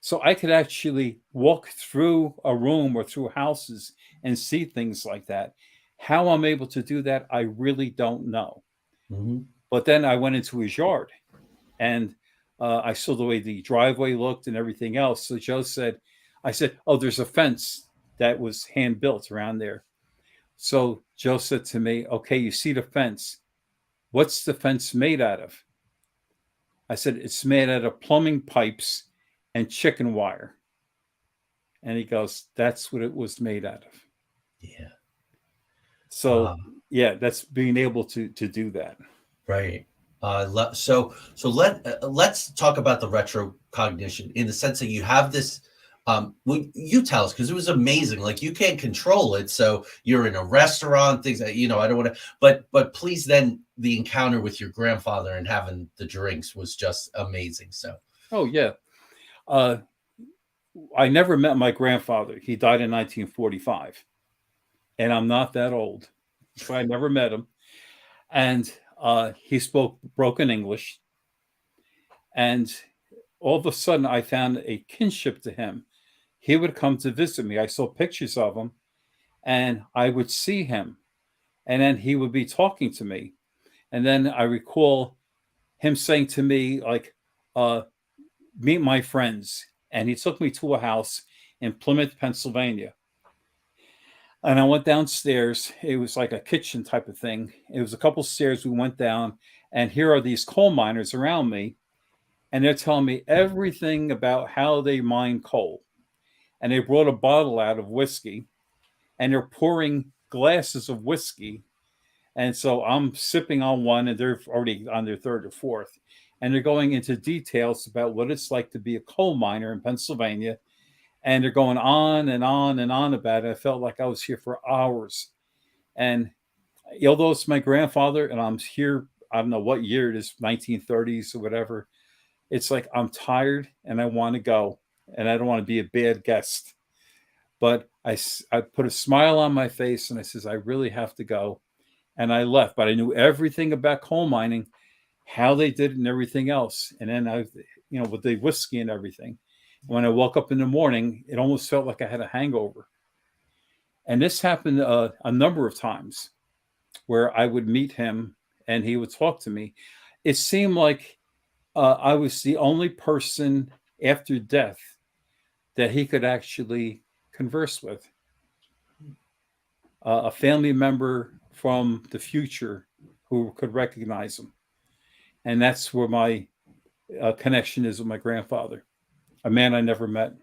So I could actually walk through a room or through houses and see things like that. How I'm able to do that, I really don't know. But then I went into his yard, and I saw the way the driveway looked and everything else. So Joe said, I said, oh, there's a fence that was hand built around there. So Joe said to me, okay, you see the fence. What's the fence made out of? I said, it's made out of plumbing pipes and chicken wire. And he goes, that's what it was made out of. Yeah. So, yeah, that's being able to do that. Right. Let's talk about the retrocognition in the sense that you have this. Well, you tell us because it was amazing. Like you can't control it, so you're in a restaurant, things that I don't want to. But please, then the encounter with your grandfather and having the drinks was just amazing. So, Oh yeah, uh, I never met my grandfather. He died in 1945, and I'm not that old, so I never met him. And he spoke broken English, and all of a sudden I found a kinship to him. He would come to visit me. I saw pictures of him, and I would see him, and then he would be talking to me. And then I recall him saying to me, like, uh, meet my friends. And he took me to a house in Plymouth, Pennsylvania. And I went downstairs. It was like a kitchen type of thing. It was a couple stairs. We went down, and here are these coal miners around me. And they're telling me everything about how they mine coal. And they brought a bottle out of whiskey, and they're pouring glasses of whiskey. And so I'm sipping on one, and they're already on their third or fourth. And they're going into details about what it's like to be a coal miner in Pennsylvania. And they're going on and on and on about it. I felt like I was here for hours. And although it's my grandfather, and I'm here, I don't know what year it is, 1930s or whatever, it's like I'm tired and I want to go. And I don't want to be a bad guest. But I put a smile on my face and I says, I really have to go. And I left, but I knew everything about coal mining, how they did it and everything else. And then with the whiskey and everything. When I woke up in the morning, it almost felt like I had a hangover. And this happened a number of times where I would meet him and he would talk to me. It seemed like I was the only person after death that he could actually converse with. A family member from the future who could recognize him. And that's where my connection is with my grandfather, a man I never met.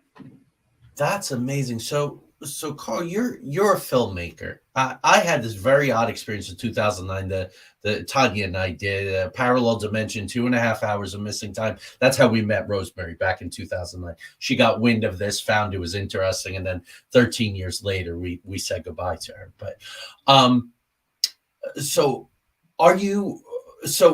That's amazing. So Karl, you're a filmmaker. I had this very odd experience in 2009. The Tanya and I did a Parallel Dimension, 2.5 hours of missing time. That's how we met Rosemary back in 2009. She got wind of this, found it was interesting, and then 13 years later, we said goodbye to her. But so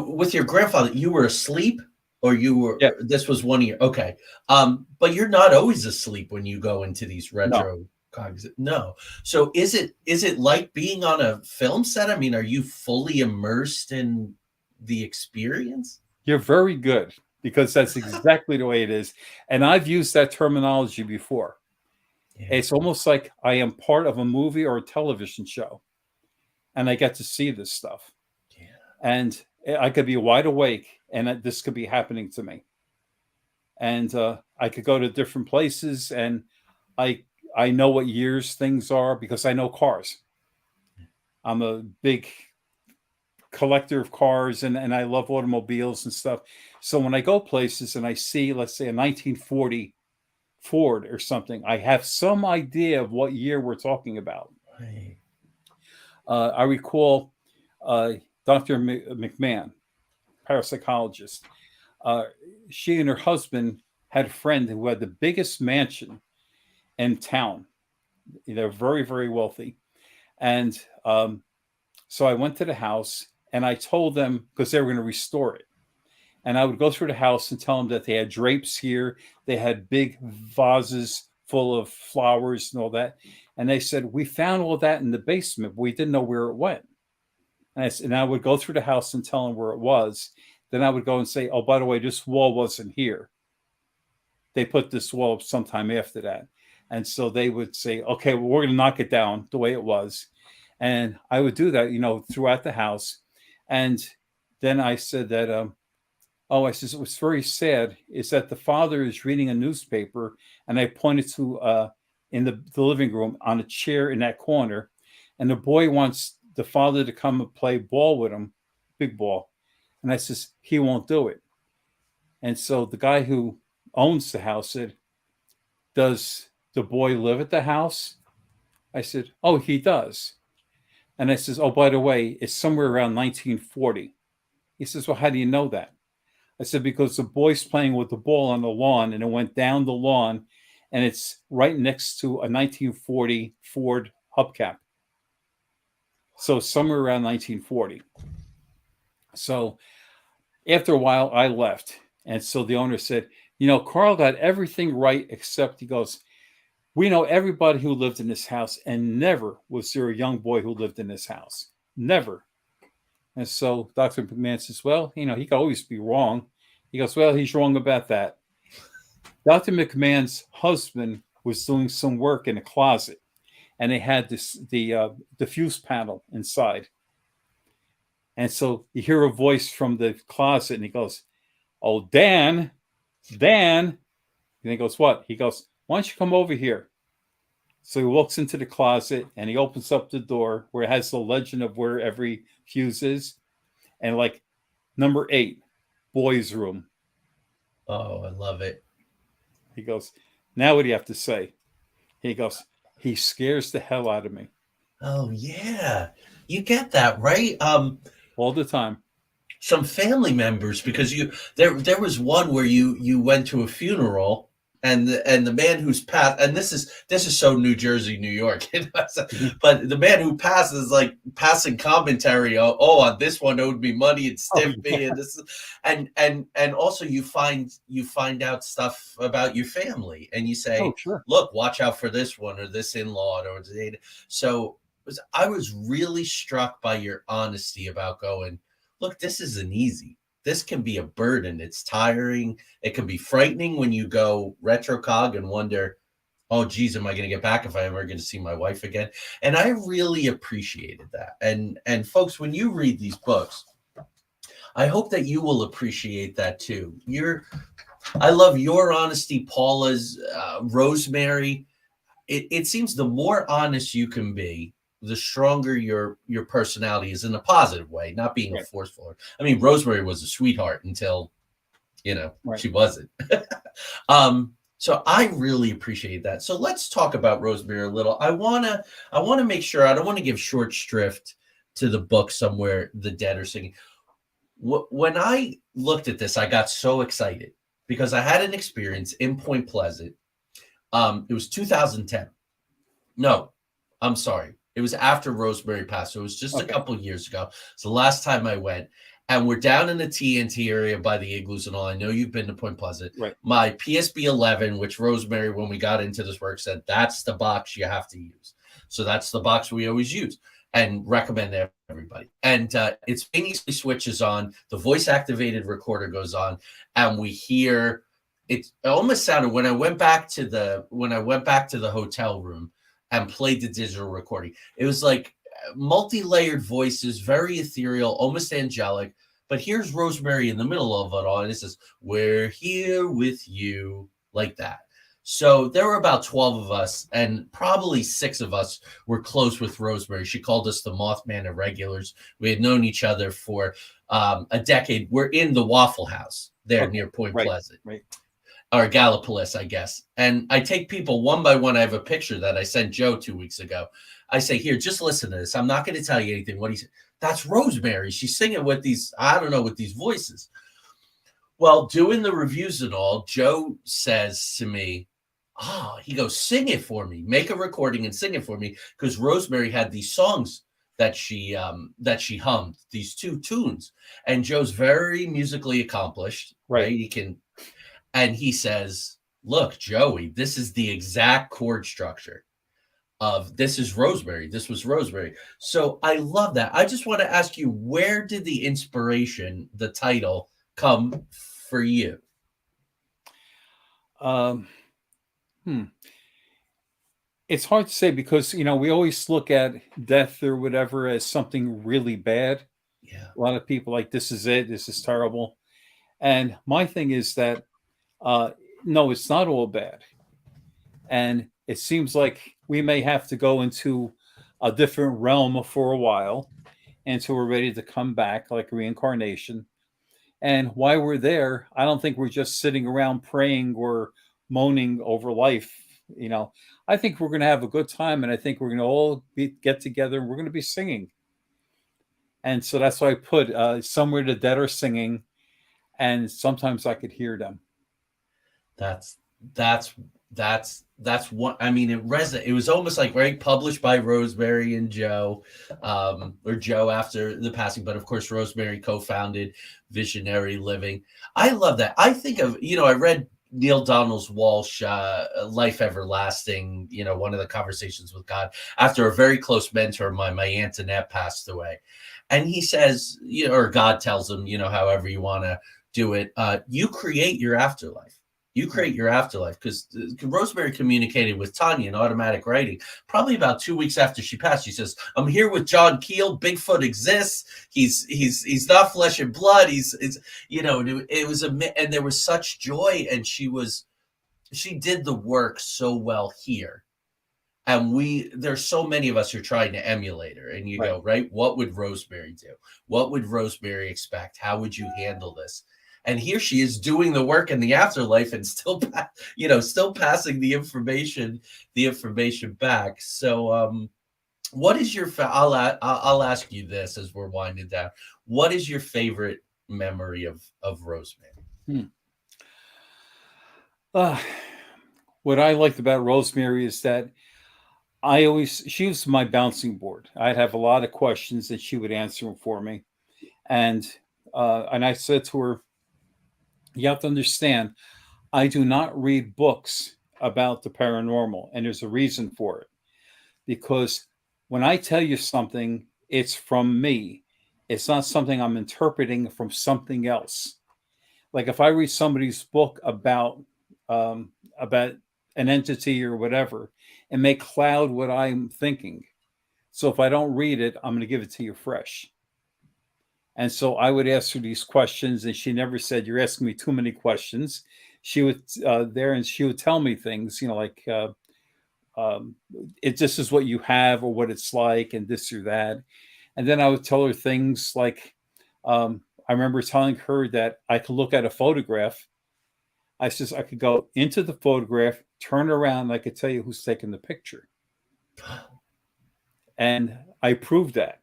with your grandfather, you were asleep? Or you were, Yeah. this was 1 year. Okay. But you're not always asleep when you go into these retro cogs. No. So is it like being on a film set? I mean, are you fully immersed in the experience? You're very good because that's exactly the way it is. And I've used that terminology before. Yeah. It's almost like I am part of a movie or a television show and I get to see this stuff. Yeah. And I could be wide awake and this could be happening to me. And I could go to different places and I know what years things are because I know cars. I'm a big collector of cars and I love automobiles and stuff. So when I go places and I see, let's say, a 1940 Ford or something, I have some idea of what year we're talking about. Right. I recall Dr. McMahon, parapsychologist. She and her husband had a friend who had the biggest mansion in town. They're very, very wealthy. And so I went to the house and I told them, because they were going to restore it. And I would go through the house and tell them that they had drapes here. They had big vases full of flowers and all that. And they said, we found all that in the basement, but we didn't know where it went. And I would go through the house and tell them where it was. Then I would go and say, oh, by the way, this wall wasn't here. They put this wall up sometime after that. And so they would say, okay, well, we're going to knock it down the way it was. And I would do that, throughout the house. And then I said that, I said, what's very sad is that the father is reading a newspaper. And I pointed to in the living room on a chair in that corner. And the boy wants the father to come and play ball with him, big ball. And I says, he won't do it. And so the guy who owns the house said, does the boy live at the house? I said, oh, he does. And I says, oh, by the way, it's somewhere around 1940. He says, well, how do you know that? I said, because the boy's playing with the ball on the lawn, and it went down the lawn, and it's right next to a 1940 Ford hubcap. So somewhere around 1940. So after a while, I left. And so the owner said, Karl got everything right, except, he goes, we know everybody who lived in this house, and never was there a young boy who lived in this house. Never. And so Dr. McMahon says, well, he could always be wrong. He goes, well, he's wrong about that. Dr. McMahon's husband was doing some work in a closet, and they had the diffuse panel inside. And so you hear a voice from the closet, and he goes, oh, Dan. And he goes, what? He goes, why don't you come over here? So he walks into the closet, and he opens up the door where it has the legend of where every fuse is. And like number 8, boys' room. Oh, I love it. He goes, now what do you have to say? He goes, he scares the hell out of me. Oh, yeah. You get that, right? All the time. Some family members, because there was one where you went to a funeral, and the man who's passed, and this is so New Jersey, New York, but the man who passed is like passing commentary. Oh, on this one owed me money and stiffed me, and this, and also you find out stuff about your family, and you say, oh, sure. Look, watch out for this one or this in-law or so. I was really struck by your honesty about going, look, this isn't easy. This can be a burden. It's tiring. It can be frightening when you go retrocog and wonder, oh, geez, am I going to get back if I'm ever going to see my wife again? And I really appreciated that. And folks, when you read these books, I hope that you will appreciate that too. I love your honesty, Paula's, Rosemary. It seems the more honest you can be, the stronger your personality is, in a positive way, not being a forceful. I mean, Rosemary was a sweetheart until, she wasn't. So I really appreciate that. So let's talk about Rosemary a little. I want to make sure, I don't want to give short shrift to the book Somewhere the Dead Are Singing. When I looked at this, I got so excited because I had an experience in Point Pleasant. It was 2010. No, I'm sorry. It was after Rosemary passed. So it was just a couple years ago. It's the last time I went. And we're down in the TNT area by the igloos and all. I know you've been to Point Pleasant. Right. My PSB 11, which Rosemary, when we got into this work, said, that's the box you have to use. So that's the box we always use and recommend to everybody. And it easily switches on. The voice activated recorder goes on, and we hear it almost sounded when I went back to the hotel room and played the digital recording. It was like multi-layered voices, very ethereal, almost angelic. But here's Rosemary in the middle of it all, and it says, we're here with you, like that. So there were about 12 of us, and probably 6 of us were close with Rosemary. She called us the Mothman Irregulars. We had known each other for a decade. We're in the Waffle House there near Point Pleasant. Right. Or Gallipolis, I guess. And I take people one by one. I have a picture that I sent Joe 2 weeks ago. I say, here, just listen to this. I'm not going to tell you anything. What he said, that's Rosemary. She's singing with these, I don't know, with these voices. Well, doing the reviews and all, Joe says to me, he goes, sing it for me. Make a recording and sing it for me. Because Rosemary had these songs that she hummed, these 2 tunes. And Joe's very musically accomplished. Right? He can. And he says, look, Joey, this is the exact chord structure of this is Rosemary. This was Rosemary. So I love that. I just want to ask you, where did the inspiration, the title, come for you? It's hard to say because, we always look at death or whatever as something really bad. Yeah. A lot of people like, this is it. This is terrible. And my thing is that, no, it's not all bad. And it seems like we may have to go into a different realm for a while until we're ready to come back, like reincarnation. And while we're there, I don't think we're just sitting around praying or moaning over life. I think we're going to have a good time, and I think we're going to all get together and we're going to be singing. And so that's why I put somewhere the dead are singing, and sometimes I could hear them. That's that's that's what I mean. It was almost like right published by Rosemary and Joe, or Joe after the passing, but of course Rosemary co-founded Visionary Living. I love that. I think of I read Neil Donald Walsh, Life Everlasting. One of the Conversations with God after a very close mentor of mine, my Aunt Annette, passed away, and he says, or God tells him, however you want to do it, you create your afterlife. You create your afterlife, because Rosemary communicated with Tanya in automatic writing probably about 2 weeks after she passed. She says, "I'm here with John Keel. Bigfoot exists. He's not flesh and blood. It was and there was such joy, and she did the work so well here. And there's so many of us who are trying to emulate her, and you Right. go, right, what would Rosemary do? What would Rosemary expect? How would you handle this? And here she is doing the work in the afterlife, and still passing the information back. So, what is your? I'll ask you this as we're winding down. What is your favorite memory of Rosemary? What I liked about Rosemary is that she was my bouncing board. I'd have a lot of questions that she would answer them for me, and I said to her, "You have to understand, I do not read books about the paranormal, and there's a reason for it. Because when I tell you something, it's from me. It's not something I'm interpreting from something else. Like if I read somebody's book about an entity or whatever, it may cloud what I'm thinking. So if I don't read it, I'm going to give it to you fresh." And so I would ask her these questions, and she never said, "You're asking me too many questions." She would and she would tell me things, like this is what you have or what it's like, and this or that. And then I would tell her things like, I remember telling her that I could look at a photograph. I says I could go into the photograph, turn around, and I could tell you who's taking the picture. And I proved that.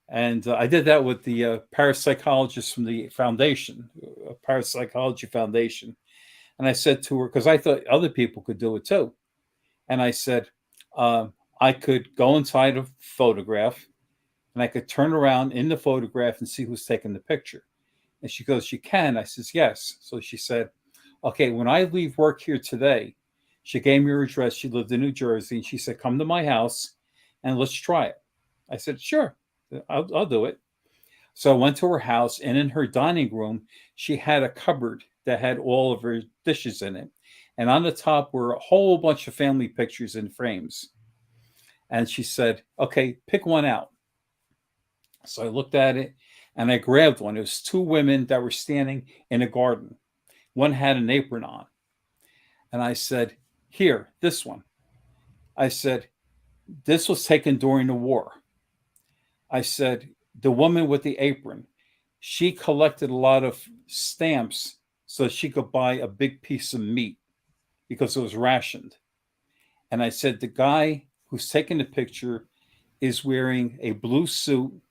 And I did that with the parapsychologist from the foundation, Parapsychology Foundation. And I said to her, because I thought other people could do it too. And I said, I could go inside a photograph, and I could turn around in the photograph and see who's taking the picture. And she goes, "You can?" I says, "Yes." So she said, "Okay, when I leave work here today," she gave me her address. She lived in New Jersey. And she said, "Come to my house and let's try it." I said, "Sure, I'll do it." So I went to her house, and in her dining room, she had a cupboard that had all of her dishes in it. And on the top were a whole bunch of family pictures in frames. And she said, "Okay, pick one out." So I looked at it and I grabbed one. It was two women that were standing in a garden. One had an apron on. And I said, "Here, this one." I said, "This was taken during the war." I said, "The woman with the apron, she collected a lot of stamps so she could buy a big piece of meat because it was rationed." And I said, "The guy who's taking the picture is wearing a blue suit,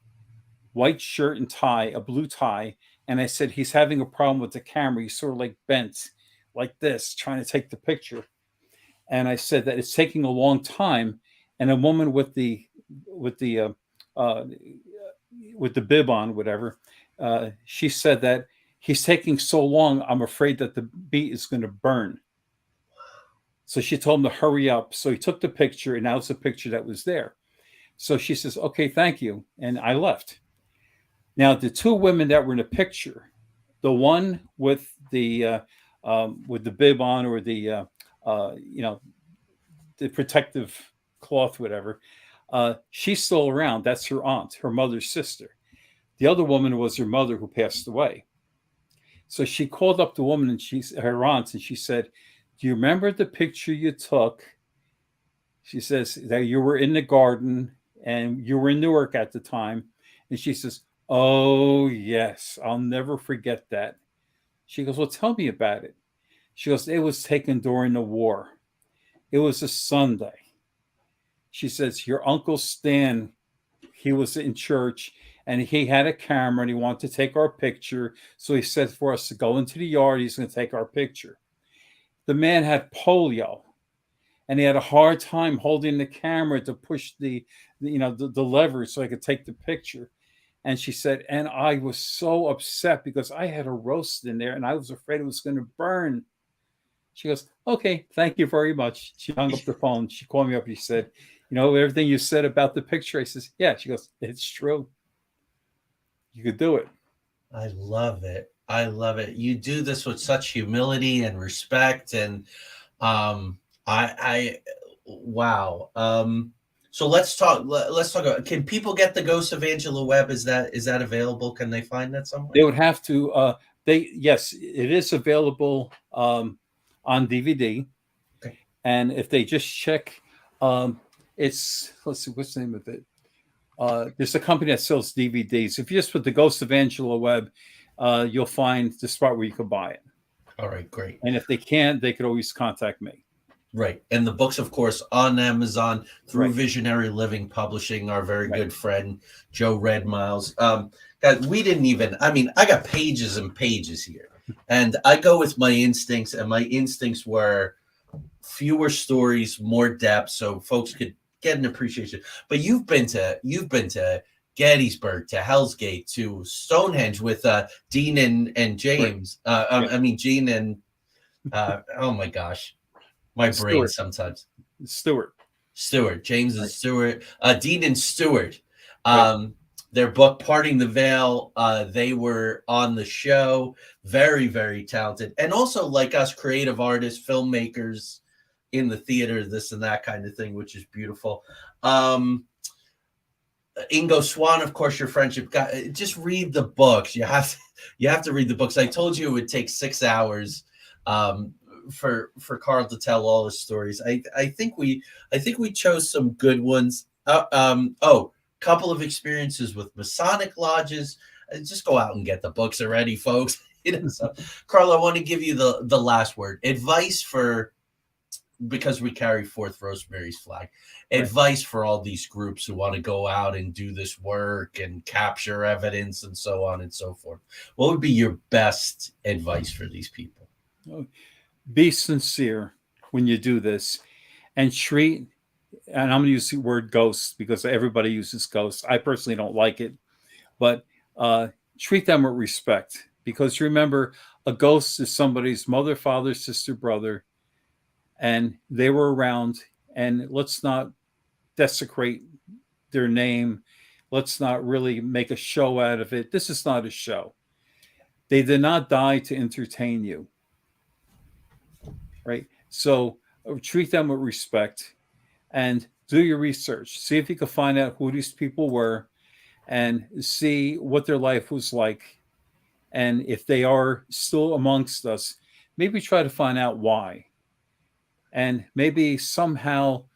white shirt and tie, a blue tie." And I said, "He's having a problem with the camera. He's sort of like bent like this, trying to take the picture." And I said that it's taking a long time. And a woman with the uh, with the bib on, whatever, she said that he's taking so long, I'm afraid that the beat is going to burn. So she told him to hurry up. So he took the picture, and that was the picture that was there. So she says, "Okay, thank you." And I left. Now, the two women that were in the picture, the one with the bib on, or the protective cloth, whatever, she's still around. That's her aunt, her mother's sister. The other woman was her mother who passed away. So she called up the woman, and her aunt, and she said, "Do you remember the picture you took?" She says that you were in the garden and you were in Newark at the time. And she says, "Oh, yes, I'll never forget that." She goes, "Well, tell me about it." She goes, "It was taken during the war. It was a Sunday." She says, "Your Uncle Stan, he was in church and he had a camera and he wanted to take our picture. So he said for us to go into the yard. He's going to take our picture. The man had polio and he had a hard time holding the camera to push the lever so I could take the picture. And she said, and I was so upset because I had a roast in there and I was afraid it was going to burn. She goes, okay, thank you very much. She hung up the phone. She called me up and she said, everything you said about the picture. I says, yeah. She goes, it's true. You could do it. I love it. I love it. You do this with such humility and respect. And wow. So let's talk about, can people get the Ghost of Angela Webb? Is that available? Can they find that somewhere? They would have to, yes, it is available on DVD. Okay. And if they just check, let's see, what's the name of it? There's a company that sells DVDs. If you just put the Ghost of Angela Webb, you'll find the spot where you could buy it. All right, great. And if they can't, they could always contact me. Right. And the books, of course, on Amazon through Visionary Living Publishing, our very good friend, Joe Red Miles. Guys, I got pages and pages here. And I go with my instincts, and my instincts were fewer stories, more depth, so folks could get an appreciation. But you've been to Gettysburg, to Hell's Gate, to Stonehenge with Dean and James. Gene and oh my gosh. My brain sometimes. Stewart. James and Stewart. Dean and Stewart. Their book, Parting the Veil, they were on the show. Very, very talented. And also, like us, creative artists, filmmakers in the theater, this and that kind of thing, which is beautiful. Ingo Swann, of course, your friendship. Just read the books. You have to read the books. I told you it would take 6 hours. For Karl to tell all his stories. I think we chose some good ones. Couple of experiences with Masonic lodges. Just go out and get the books already, folks. So, Karl, I want to give you the last word. Advice because we carry forth Rosemary's flag. Advice for all these groups who want to go out and do this work and capture evidence and so on and so forth. What would be your best advice for these people? Be sincere when you do this and treat, and I'm going to use the word ghosts because everybody uses ghosts. I personally don't like it, but treat them with respect, because remember, a ghost is somebody's mother, father, sister, brother, and they were around, and let's not desecrate their name. Let's not really make a show out of it. This is not a show. They did not die to entertain you. Right. So treat them with respect and do your research. See if you can find out who these people were and see what their life was like. And if they are still amongst us, maybe try to find out why. And maybe somehow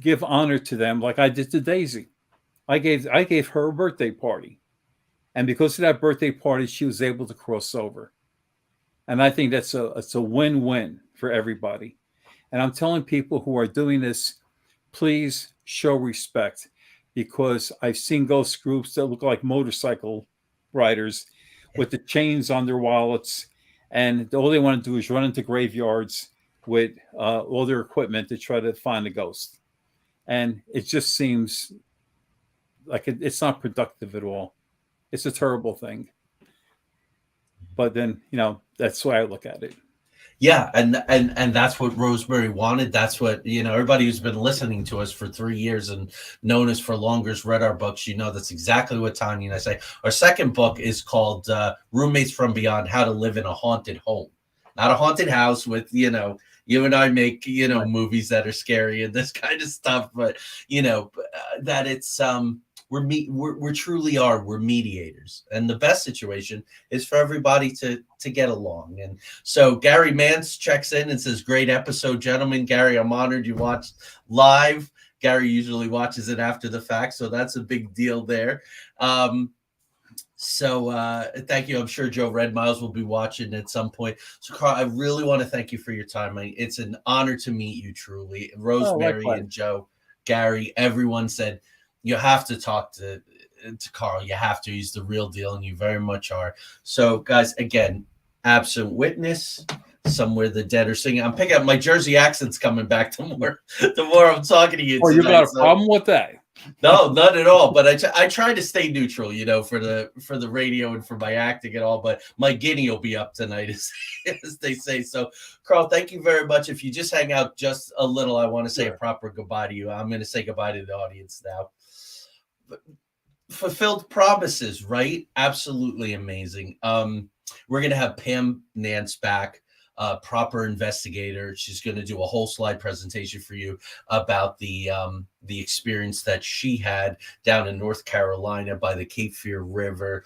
give honor to them like I did to Daisy. I gave her a birthday party. And because of that birthday party, she was able to cross over. And I think it's a win-win for everybody. And I'm telling people who are doing this, please show respect, because I've seen ghost groups that look like motorcycle riders with the chains on their wallets, and all they want to do is run into graveyards with all their equipment to try to find a ghost. And it just seems like it's not productive at all. It's a terrible thing. But then, that's the way I look at it. Yeah, and that's what Rosemary wanted. That's what, everybody who's been listening to us for 3 years and known us for longer, has read our books. That's exactly what Tanya and I say. Our second book is called Roommates from Beyond, How to Live in a Haunted Home. Not a haunted house with, you and I make, movies that are scary and this kind of stuff, but, that it's, we're truly we're mediators, and the best situation is for everybody to get along. And so Gary Mance checks in and says, great episode, gentlemen. Gary, I'm honored you watched live. Gary usually watches it after the fact, so that's a big deal there. So thank you. I'm sure Joe Red Miles will be watching at some point. So Karl, I really want to thank you for your time. It's an honor to meet you, truly. Rosemary and Joe, Gary, everyone said you have to talk to Karl. You have to. He's the real deal, and you very much are. So, guys, again, absent witness. Somewhere the dead are singing. I'm picking up my Jersey accent's coming back the more I'm talking to you. Oh, you tonight, got a problem with that? No, none at all. But I try to stay neutral, for the radio and for my acting and all. But my guinea will be up tonight, as they say. So, Karl, thank you very much. If you just hang out just a little, I want to say a proper goodbye to you. I'm going to say goodbye to the audience now. Fulfilled promises, right? Absolutely amazing. We're going to have Pam Nance back. Proper investigator. She's going to do a whole slide presentation for you about the experience that she had down in North Carolina by the Cape Fear River,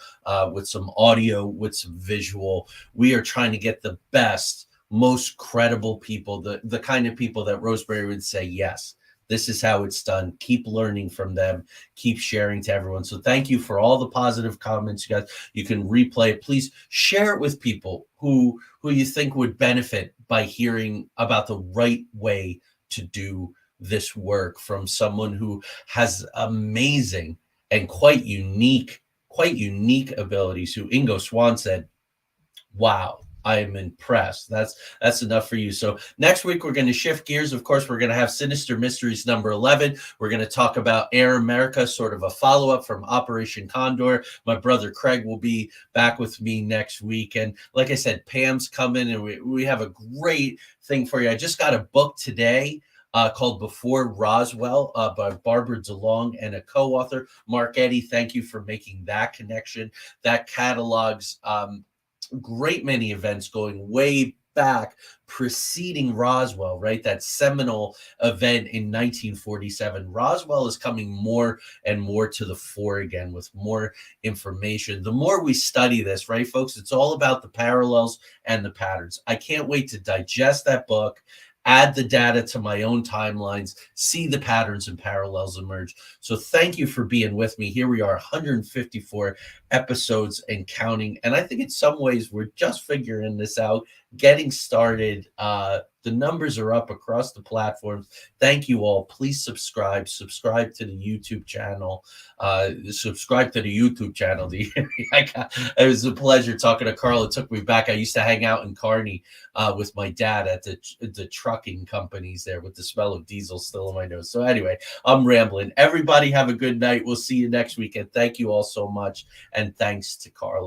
with some audio, with some visual. We are trying to get the best, most credible people, the kind of people that Rosemary would say, yes, this is how it's done. Keep learning from them. Keep sharing to everyone. So thank you for all the positive comments, you guys. You can replay it. Please share it with people who you think would benefit by hearing about the right way to do this work from someone who has amazing and quite unique abilities, who Ingo Swann said, wow, I am impressed. That's enough for you. So next week, we're going to shift gears. Of course, we're going to have Sinister Mysteries number 11. We're going to talk about Air America, sort of a follow-up from Operation Condor. My brother Craig will be back with me next week. And like I said, Pam's coming, and we have a great thing for you. I just got a book today called Before Roswell by Barbara DeLong and a co-author, Mark Eddy. Thank you for making that connection. That catalogs great many events going way back preceding Roswell, right? That seminal event in 1947. Roswell is coming more and more to the fore again with more information. The more we study this, right, folks, it's all about the parallels and the patterns. I can't wait to digest that book, add the data to my own timelines, see the patterns and parallels emerge. So thank you for being with me. Here we are, 154 episodes and counting. And I think in some ways we're just figuring this out, getting started. The numbers are up across the platforms. Thank you all. Please subscribe to the YouTube channel. It was a pleasure talking to Karl. It took me back. I used to hang out in Kearney with my dad at the trucking companies there, with the smell of diesel still in my nose. So anyway, I'm rambling. Everybody have a good night. We'll see you next week. And thank you all so much. And thanks to Karl.